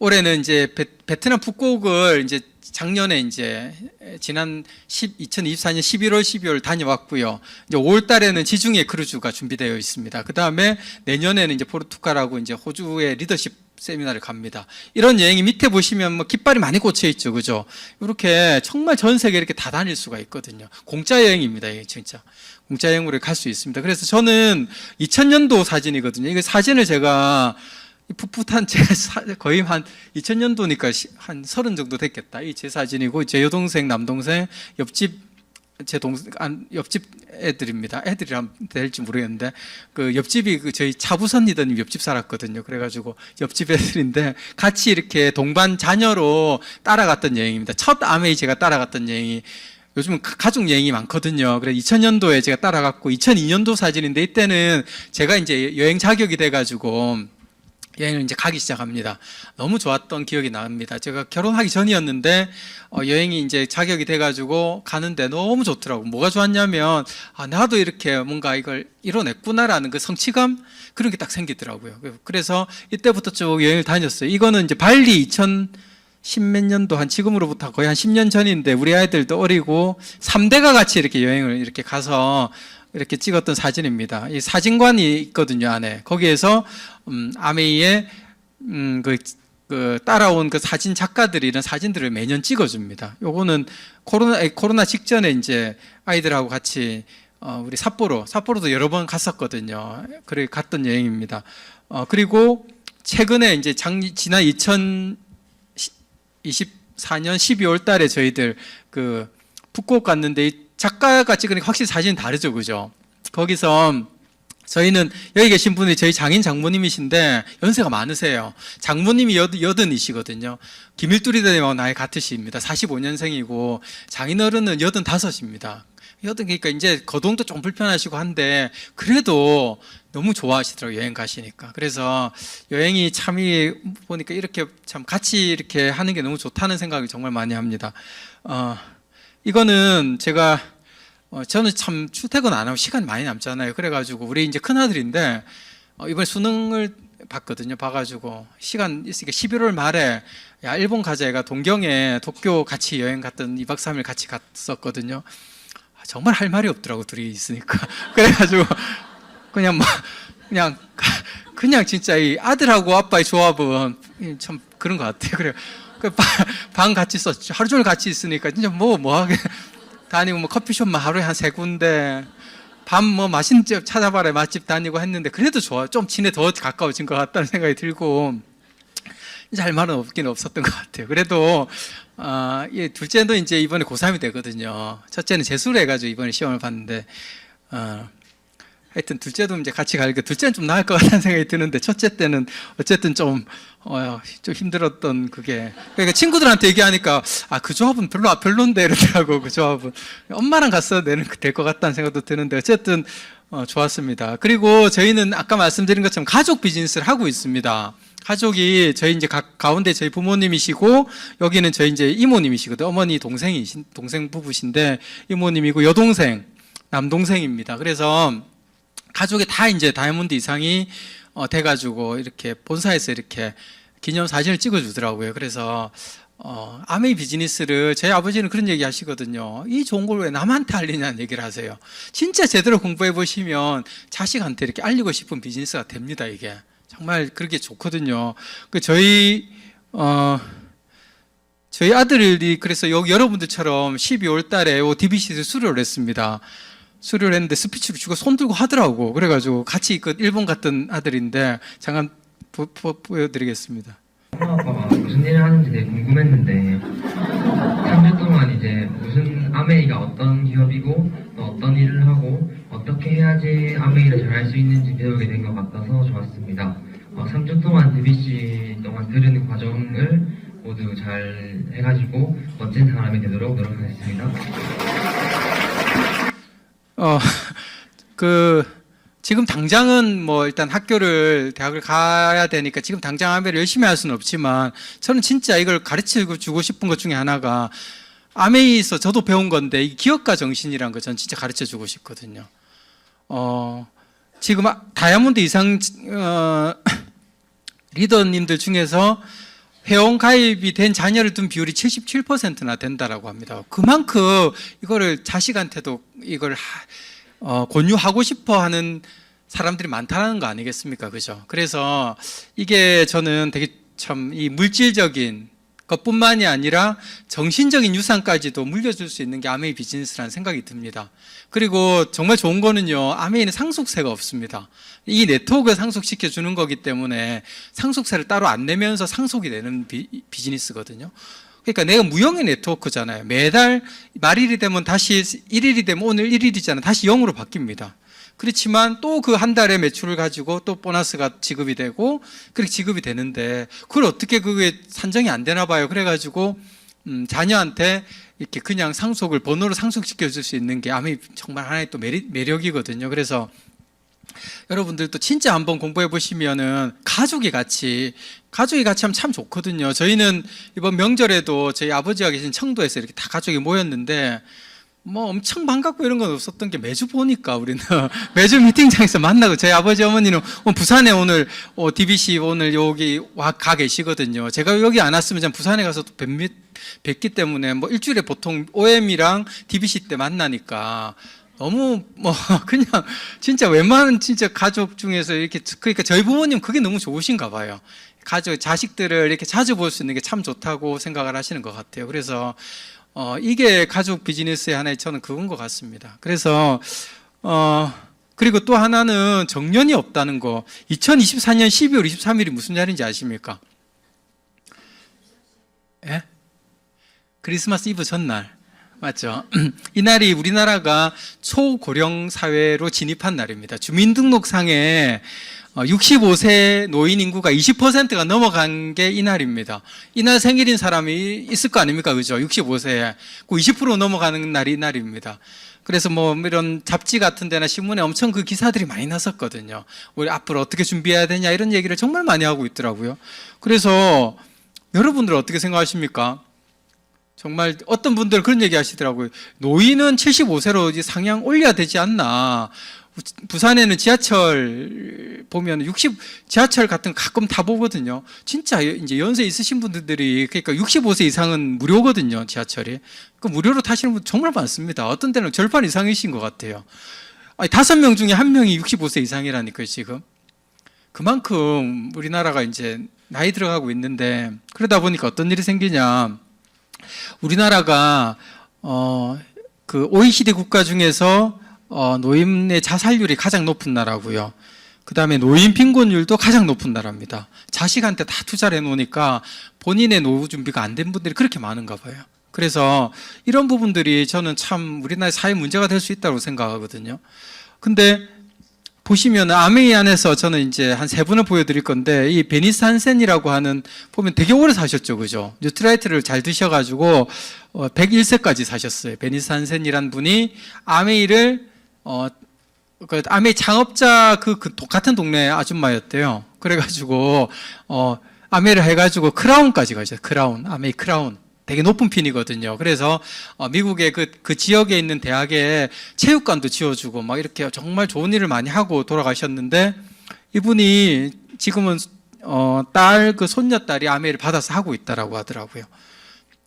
올해는 이제 베트남 푸꾸옥을 이제 작년에 이제 지난 2024년 11월, 12월 다녀왔고요. 이제 5월 달에는 지중해 크루즈가 준비되어 있습니다. 그 다음에 내년에는 이제 포르투갈하고 이제 호주의 리더십 세미나를 갑니다. 이런 여행이 밑에 보시면 뭐 깃발이 많이 꽂혀 있죠, 그죠? 이렇게 정말 전 세계 이렇게 다 다닐 수가 있거든요. 공짜 여행입니다, 이게 진짜. 공짜 여행으로 갈 수 있습니다. 그래서 저는 2000년도 사진이거든요. 이거 사진을 제가 풋풋한 제 거의 한 2000년도니까 한 30 정도 됐겠다. 이 제 사진이고 제 여동생, 남동생, 옆집 제 옆집 애들입니다. 애들이라면 될지 모르겠는데 그 옆집이 저희 차부선 리더님 옆집 살았거든요. 그래가지고 옆집 애들인데 같이 이렇게 동반 자녀로 따라갔던 여행입니다. 첫 아메이 제가 따라갔던 여행이 요즘은 가족 여행이 많거든요. 그래서 2000년도에 제가 따라갔고 2002년도 사진인데 이때는 제가 이제 여행 자격이 돼가지고 여행을 이제 가기 시작합니다. 너무 좋았던 기억이 납니다. 제가 결혼하기 전이었는데 여행이 이제 자격이 돼가지고 가는데 너무 좋더라고. 뭐가 좋았냐면 나도 이렇게 뭔가 이걸 이뤄냈구나라는 그 성취감 그런 게 딱 생기더라고요. 그래서 이때부터 쭉 여행을 다녔어요. 이거는 이제 발리 2010몇 년도 한 지금으로부터 거의 한 10년 전인데 우리 아이들도 어리고 3대가 같이 이렇게 여행을 이렇게 가서 이렇게 찍었던 사진입니다. 이 사진관이 있거든요, 안에. 거기에서 아메이의 그 따라온 그 사진 작가들이 이런 사진들을 매년 찍어줍니다. 요거는 코로나 직전에 이제 아이들하고 같이 우리 삿포로도 여러 번 갔었거든요. 그래 갔던 여행입니다. 그리고 최근에 이제 지난 2024년 12월 달에 저희들 그 푸꾸옥 갔는데 이 작가가 찍으니까 확실히 사진이 다르죠, 그죠? 거기서 저희는 여기 계신 분이 저희 장인 장모님이신데 연세가 많으세요. 장모님이 80이시거든요. 김일두리대님하고 나이 같으십니다. 45년생이고 장인어른은 85입니다. 그러니까 이제 거동도 좀 불편하시고 한데 그래도 너무 좋아하시더라고요, 여행 가시니까. 그래서 여행이 참이 보니까 이렇게 참 같이 이렇게 하는 게 너무 좋다는 생각을 정말 많이 합니다. 이거는 제가 저는 참 출퇴근 안 하고 시간이 많이 남잖아요. 그래가지고 우리 이제 큰아들인데 이번에 수능을 봤거든요. 봐가지고 시간 있으니까 11월 말에 야 일본 가자. 애가 동경에 도쿄 같이 여행 갔던 2박 3일 같이 갔었거든요. 정말 할 말이 없더라고, 둘이 있으니까. 그래가지고 그냥 진짜 이 아들하고 아빠의 조합은 참 그런 것 같아요. 그래요. 방 같이 썼죠. 하루 종일 같이 있으니까 진짜 뭐하게 다니고 뭐 커피숍만 하루에 한 3군데 밤 맛있는 집 찾아봐라 맛집 다니고 했는데 그래도 좋아요. 좀 진에 더 가까워진 것 같다는 생각이 들고 이제 할 말은 없긴 없었던 것 같아요. 그래도 둘째도 이제 이번에 고3이 되거든요. 첫째는 재수를 해가지고 이번에 시험을 봤는데 하여튼 둘째도 이제 같이 가니까 둘째는 좀 나을 것 같다는 생각이 드는데 첫째 때는 어쨌든 좀 힘들었던 그게. 그러니까 친구들한테 얘기하니까 그 조합은 별론데 이러더라고. 그 조합은 엄마랑 갔어도 될 것 같다는 생각도 드는데 어쨌든 좋았습니다. 그리고 저희는 아까 말씀드린 것처럼 가족 비즈니스를 하고 있습니다. 가족이 저희 이제 가운데 저희 부모님이시고 여기는 저희 이제 이모님이시거든요. 어머니 동생 부부신데 이모님이고 여동생 남동생입니다. 그래서 가족이 다 이제 다이아몬드 이상이 돼가지고 이렇게 본사에서 이렇게 기념 사진을 찍어주더라고요. 그래서 아메이 비즈니스를 저희 아버지는 그런 얘기 하시거든요. 이 좋은 걸 왜 남한테 알리냐는 얘기를 하세요. 진짜 제대로 공부해 보시면 자식한테 이렇게 알리고 싶은 비즈니스가 됩니다. 이게 정말 그렇게 좋거든요. 저희 아들이 그래서 여러분들처럼 12월 달에 DBC에서 수료를 했습니다. 수료를 했는데 스피치를 주고 손 들고 하더라고. 그래가지고 같이 일본 갔던 아들인데 잠깐 보여드리겠습니다. 아빠가 무슨 일을 하는지 되게 궁금했는데 3주 동안 이제 무슨 아메이가 어떤 기업이고 또 어떤 일을 하고 어떻게 해야지 아메이를 잘할 수 있는지 배우게 된 것 같아서 좋았습니다. 3주 동안 DBC 동안 들은 과정을 모두 잘 해가지고 멋진 사람이 되도록 노력하겠습니다. 지금 당장은 일단 대학을 가야 되니까 지금 당장 아메이를 열심히 할 수는 없지만 저는 진짜 이걸 가르쳐 주고 싶은 것 중에 하나가 아메이에서 저도 배운 건데 이 기업가 정신이란 거 저는 진짜 가르쳐 주고 싶거든요. 지금 다이아몬드 이상 리더님들 중에서 회원 가입이 된 자녀를 둔 비율이 77%나 된다라고 합니다. 그만큼 이거를 자식한테도 이걸 권유하고 싶어 하는 사람들이 많다는 거 아니겠습니까? 그죠? 그래서 이게 저는 되게 참 이 물질적인 것뿐만이 아니라 정신적인 유산까지도 물려줄 수 있는 게 아메이 비즈니스라는 생각이 듭니다. 그리고 정말 좋은 거는요, 아메이는 상속세가 없습니다. 이 네트워크를 상속시켜 주는 거기 때문에 상속세를 따로 안 내면서 상속이 되는 비즈니스거든요. 그러니까 내가 무형의 네트워크잖아요. 매달 말일이 되면 다시 1일이 되면 오늘 1일이잖아요. 다시 0으로 바뀝니다. 그렇지만 또 그 한 달의 매출을 가지고 또 보너스가 지급이 되고 그렇게 지급이 되는데 그걸 어떻게 그게 산정이 안 되나 봐요. 그래가지고 자녀한테 이렇게 그냥 상속을 번호로 상속시켜 줄 수 있는 게 아메이 정말 하나의 또 매력이거든요. 그래서 여러분들도 진짜 한번 공부해 보시면은 가족이 같이 하면 참 좋거든요. 저희는 이번 명절에도 저희 아버지가 계신 청도에서 이렇게 다 가족이 모였는데 엄청 반갑고 이런 건 없었던 게 매주 보니까 우리는 매주 미팅장에서 만나고 저희 아버지 어머니는 부산에 오늘 DBC 오늘 여기 가 계시거든요. 제가 여기 안 왔으면 전 부산에 가서 또 뵙기 때문에 일주일에 보통 OM이랑 DBC 때 만나니까 너무 그냥 진짜 웬만한 진짜 가족 중에서 이렇게 그러니까 저희 부모님 그게 너무 좋으신가 봐요. 자식들을 이렇게 자주 볼 수 있는 게 참 좋다고 생각을 하시는 것 같아요. 그래서 이게 가족 비즈니스의 하나의 저는 그건 것 같습니다. 그래서 그리고 또 하나는 정년이 없다는 거. 2024년 12월 23일이 무슨 날인지 아십니까? 예? 크리스마스 이브 전날. 맞죠? 이 날이 우리나라가 초고령 사회로 진입한 날입니다. 주민등록상에 65세 노인 인구가 20%가 넘어간 게 이 날입니다. 이날 생일인 사람이 있을 거 아닙니까? 그죠? 65세에. 그 20% 넘어가는 날이 이 날입니다. 그래서 이런 잡지 같은 데나 신문에 엄청 그 기사들이 많이 났었거든요. 우리 앞으로 어떻게 준비해야 되냐 이런 얘기를 정말 많이 하고 있더라고요. 그래서 여러분들 어떻게 생각하십니까? 정말 어떤 분들은 그런 얘기 하시더라고요. 노인은 75세로 이제 상향 올려야 되지 않나. 부산에는 지하철 보면 지하철 같은 거 가끔 타보거든요. 진짜 이제 연세 있으신 분들이 그러니까 65세 이상은 무료거든요. 지하철이. 그 무료로 타시는 분 정말 많습니다. 어떤 때는 절반 이상이신 것 같아요. 5명 중에 1명이 65세 이상이라니까요, 지금. 그만큼 우리나라가 이제 나이 들어가고 있는데 그러다 보니까 어떤 일이 생기냐. 우리나라가 그 OECD 국가 중에서 노인의 자살률이 가장 높은 나라고요. 그 다음에 노인 빈곤율도 가장 높은 나라입니다. 자식한테 다 투자를 해놓으니까 본인의 노후 준비가 안 된 분들이 그렇게 많은가 봐요. 그래서 이런 부분들이 저는 참 우리나라의 사회 문제가 될 수 있다고 생각하거든요. 근데 보시면 아메이 안에서 저는 이제 한 3분을 보여드릴 건데, 이 베니스 한센이라고 하는, 보면 되게 오래 사셨죠, 그죠? 뉴트라이트를 잘 드셔가지고 101세까지 사셨어요. 베니스 한센이란 분이 아메이를 그 아메이 창업자 그 같은 동네 아줌마였대요. 그래가지고 아메이를 해가지고 크라운까지 가셨어요. 크라운, 아메이 크라운. 되게 높은 핀이거든요. 그래서 미국의 그 지역에 있는 대학에 체육관도 지어주고 막 이렇게 정말 좋은 일을 많이 하고 돌아가셨는데, 이분이 지금은 그 손녀딸이 아메이를 받아서 하고 있다라고 하더라고요.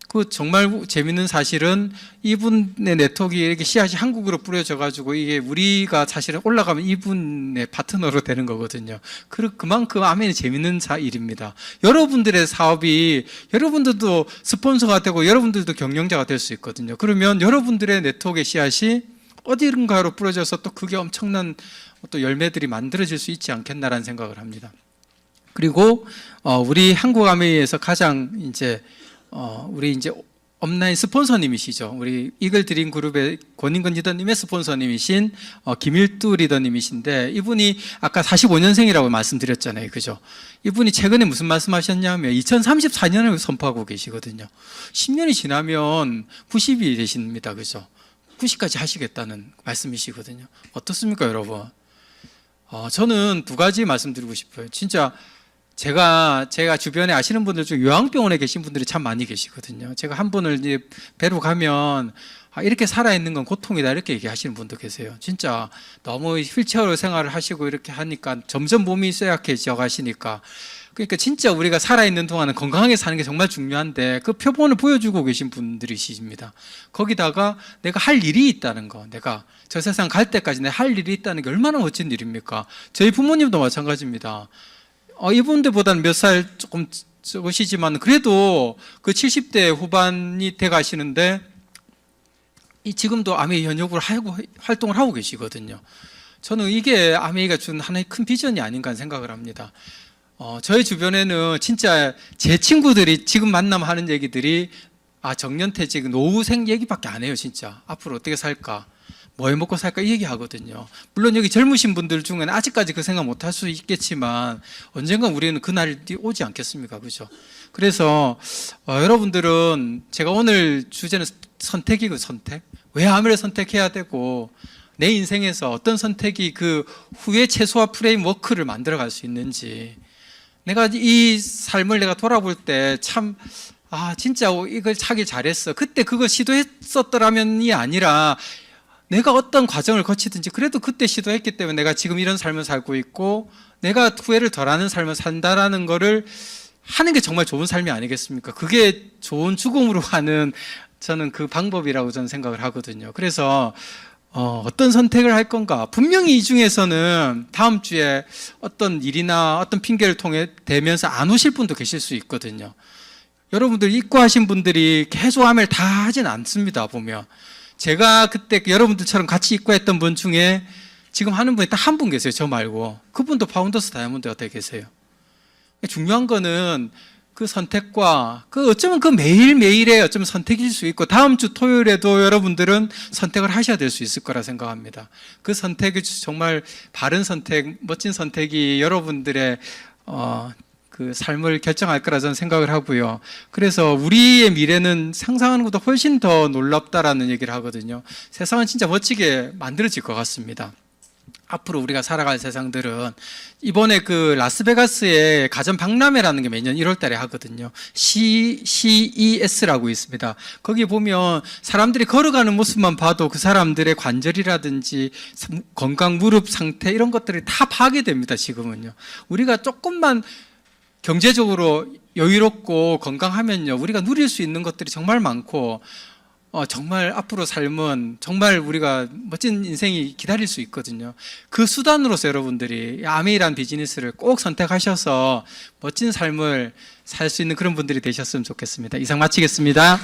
그 정말 재밌는 사실은 이분의 네트워크가 이렇게 씨앗이 한국으로 뿌려져 가지고 이게 우리가 사실은 올라가면 이분의 파트너로 되는 거거든요. 그만큼 아멘이 재밌는 일입니다. 여러분들의 사업이 여러분들도 스폰서가 되고 여러분들도 경영자가 될 수 있거든요. 그러면 여러분들의 네트워크의 씨앗이 어디론가로 뿌려져서 또 그게 엄청난 또 열매들이 만들어질 수 있지 않겠나라는 생각을 합니다. 그리고 우리 한국 아메이에서 가장 우리 업라인 스폰서님이시죠. 우리 이글 드림 그룹의 권인근 리더님의 스폰서님이신 김일두 리더님이신데, 이분이 아까 45년생이라고 말씀드렸잖아요. 그죠? 이분이 최근에 무슨 말씀하셨냐면 2034년을 선포하고 계시거든요. 10년이 지나면 90이 되십니다. 그죠? 90까지 하시겠다는 말씀이시거든요. 어떻습니까, 여러분? 저는 2가지 말씀드리고 싶어요. 진짜 제가 주변에 아시는 분들 중에 요양병원에 계신 분들이 참 많이 계시거든요. 제가 한 분을 이제 뵈러 가면 이렇게 살아있는 건 고통이다 이렇게 얘기하시는 분도 계세요. 진짜 너무 휠체어로 생활을 하시고 이렇게 하니까 점점 몸이 쇠약해져 가시니까, 그러니까 진짜 우리가 살아있는 동안은 건강하게 사는 게 정말 중요한데 그 표본을 보여주고 계신 분들이십니다. 거기다가 내가 할 일이 있다는 거, 내가 저 세상 갈 때까지 내가 할 일이 있다는 게 얼마나 멋진 일입니까? 저희 부모님도 마찬가지입니다. 이분들보다는 몇 살 조금 적으시지만 그래도 그 70대 후반이 돼 가시는데 지금도 아메이 현역으로 활동을 하고 계시거든요. 저는 이게 아메이가 준 하나의 큰 비전이 아닌가 하는 생각을 합니다. 저희 주변에는 진짜 제 친구들이 지금 만나면 하는 얘기들이 정년퇴직, 노후생 얘기밖에 안 해요. 진짜 앞으로 어떻게 살까, 뭐 해 먹고 살까 이 얘기하거든요. 물론 여기 젊으신 분들 중에는 아직까지 그 생각 못 할 수 있겠지만 언젠가 우리는 그날이 오지 않겠습니까? 그죠? 그래서 여러분들은, 제가 오늘 주제는 선택이고 선택, 왜 아메를 선택해야 되고 내 인생에서 어떤 선택이 그 후의 최소화 프레임워크를 만들어갈 수 있는지, 내가 이 삶을 내가 돌아볼 때 참 진짜 이걸 하길 잘했어, 그때 그걸 시도했었더라면이 아니라 내가 어떤 과정을 거치든지 그래도 그때 시도했기 때문에 내가 지금 이런 삶을 살고 있고 내가 후회를 덜하는 삶을 산다라는 거를 하는 게 정말 좋은 삶이 아니겠습니까? 그게 좋은 죽음으로 가는, 저는 그 방법이라고 저는 생각을 하거든요. 그래서 어떤 선택을 할 건가? 분명히 이 중에서는 다음 주에 어떤 일이나 어떤 핑계를 통해 대면서 안 오실 분도 계실 수 있거든요. 여러분들 입고하신 분들이 계속 아메를 다 하진 않습니다. 보면 제가 그때 여러분들처럼 같이 입고했던 분 중에 지금 하는 분이 딱 한 분 계세요. 저 말고. 그분도 파운더스 다이아몬드 어떻게 계세요? 중요한 거는 그 선택과 어쩌면 그 매일매일의 어쩌면 선택일 수 있고 다음 주 토요일에도 여러분들은 선택을 하셔야 될 수 있을 거라 생각합니다. 그 선택이 정말 바른 선택, 멋진 선택이 여러분들의 그 삶을 결정할 거라 저는 생각을 하고요. 그래서 우리의 미래는 상상하는 것보다 훨씬 더 놀랍다라는 얘기를 하거든요. 세상은 진짜 멋지게 만들어질 것 같습니다. 앞으로 우리가 살아갈 세상들은, 이번에 그 라스베가스에 가전 박람회라는 게 매년 1월 달에 하거든요. CES라고 있습니다. 거기 보면 사람들이 걸어가는 모습만 봐도 그 사람들의 관절이라든지 건강, 무릎 상태 이런 것들이 다 파괴됩니다. 지금은요. 우리가 조금만 경제적으로 여유롭고 건강하면요, 우리가 누릴 수 있는 것들이 정말 많고 정말 앞으로 삶은 정말 우리가 멋진 인생이 기다릴 수 있거든요. 그 수단으로서 여러분들이 아메이란 비즈니스를 꼭 선택하셔서 멋진 삶을 살 수 있는 그런 분들이 되셨으면 좋겠습니다. 이상 마치겠습니다.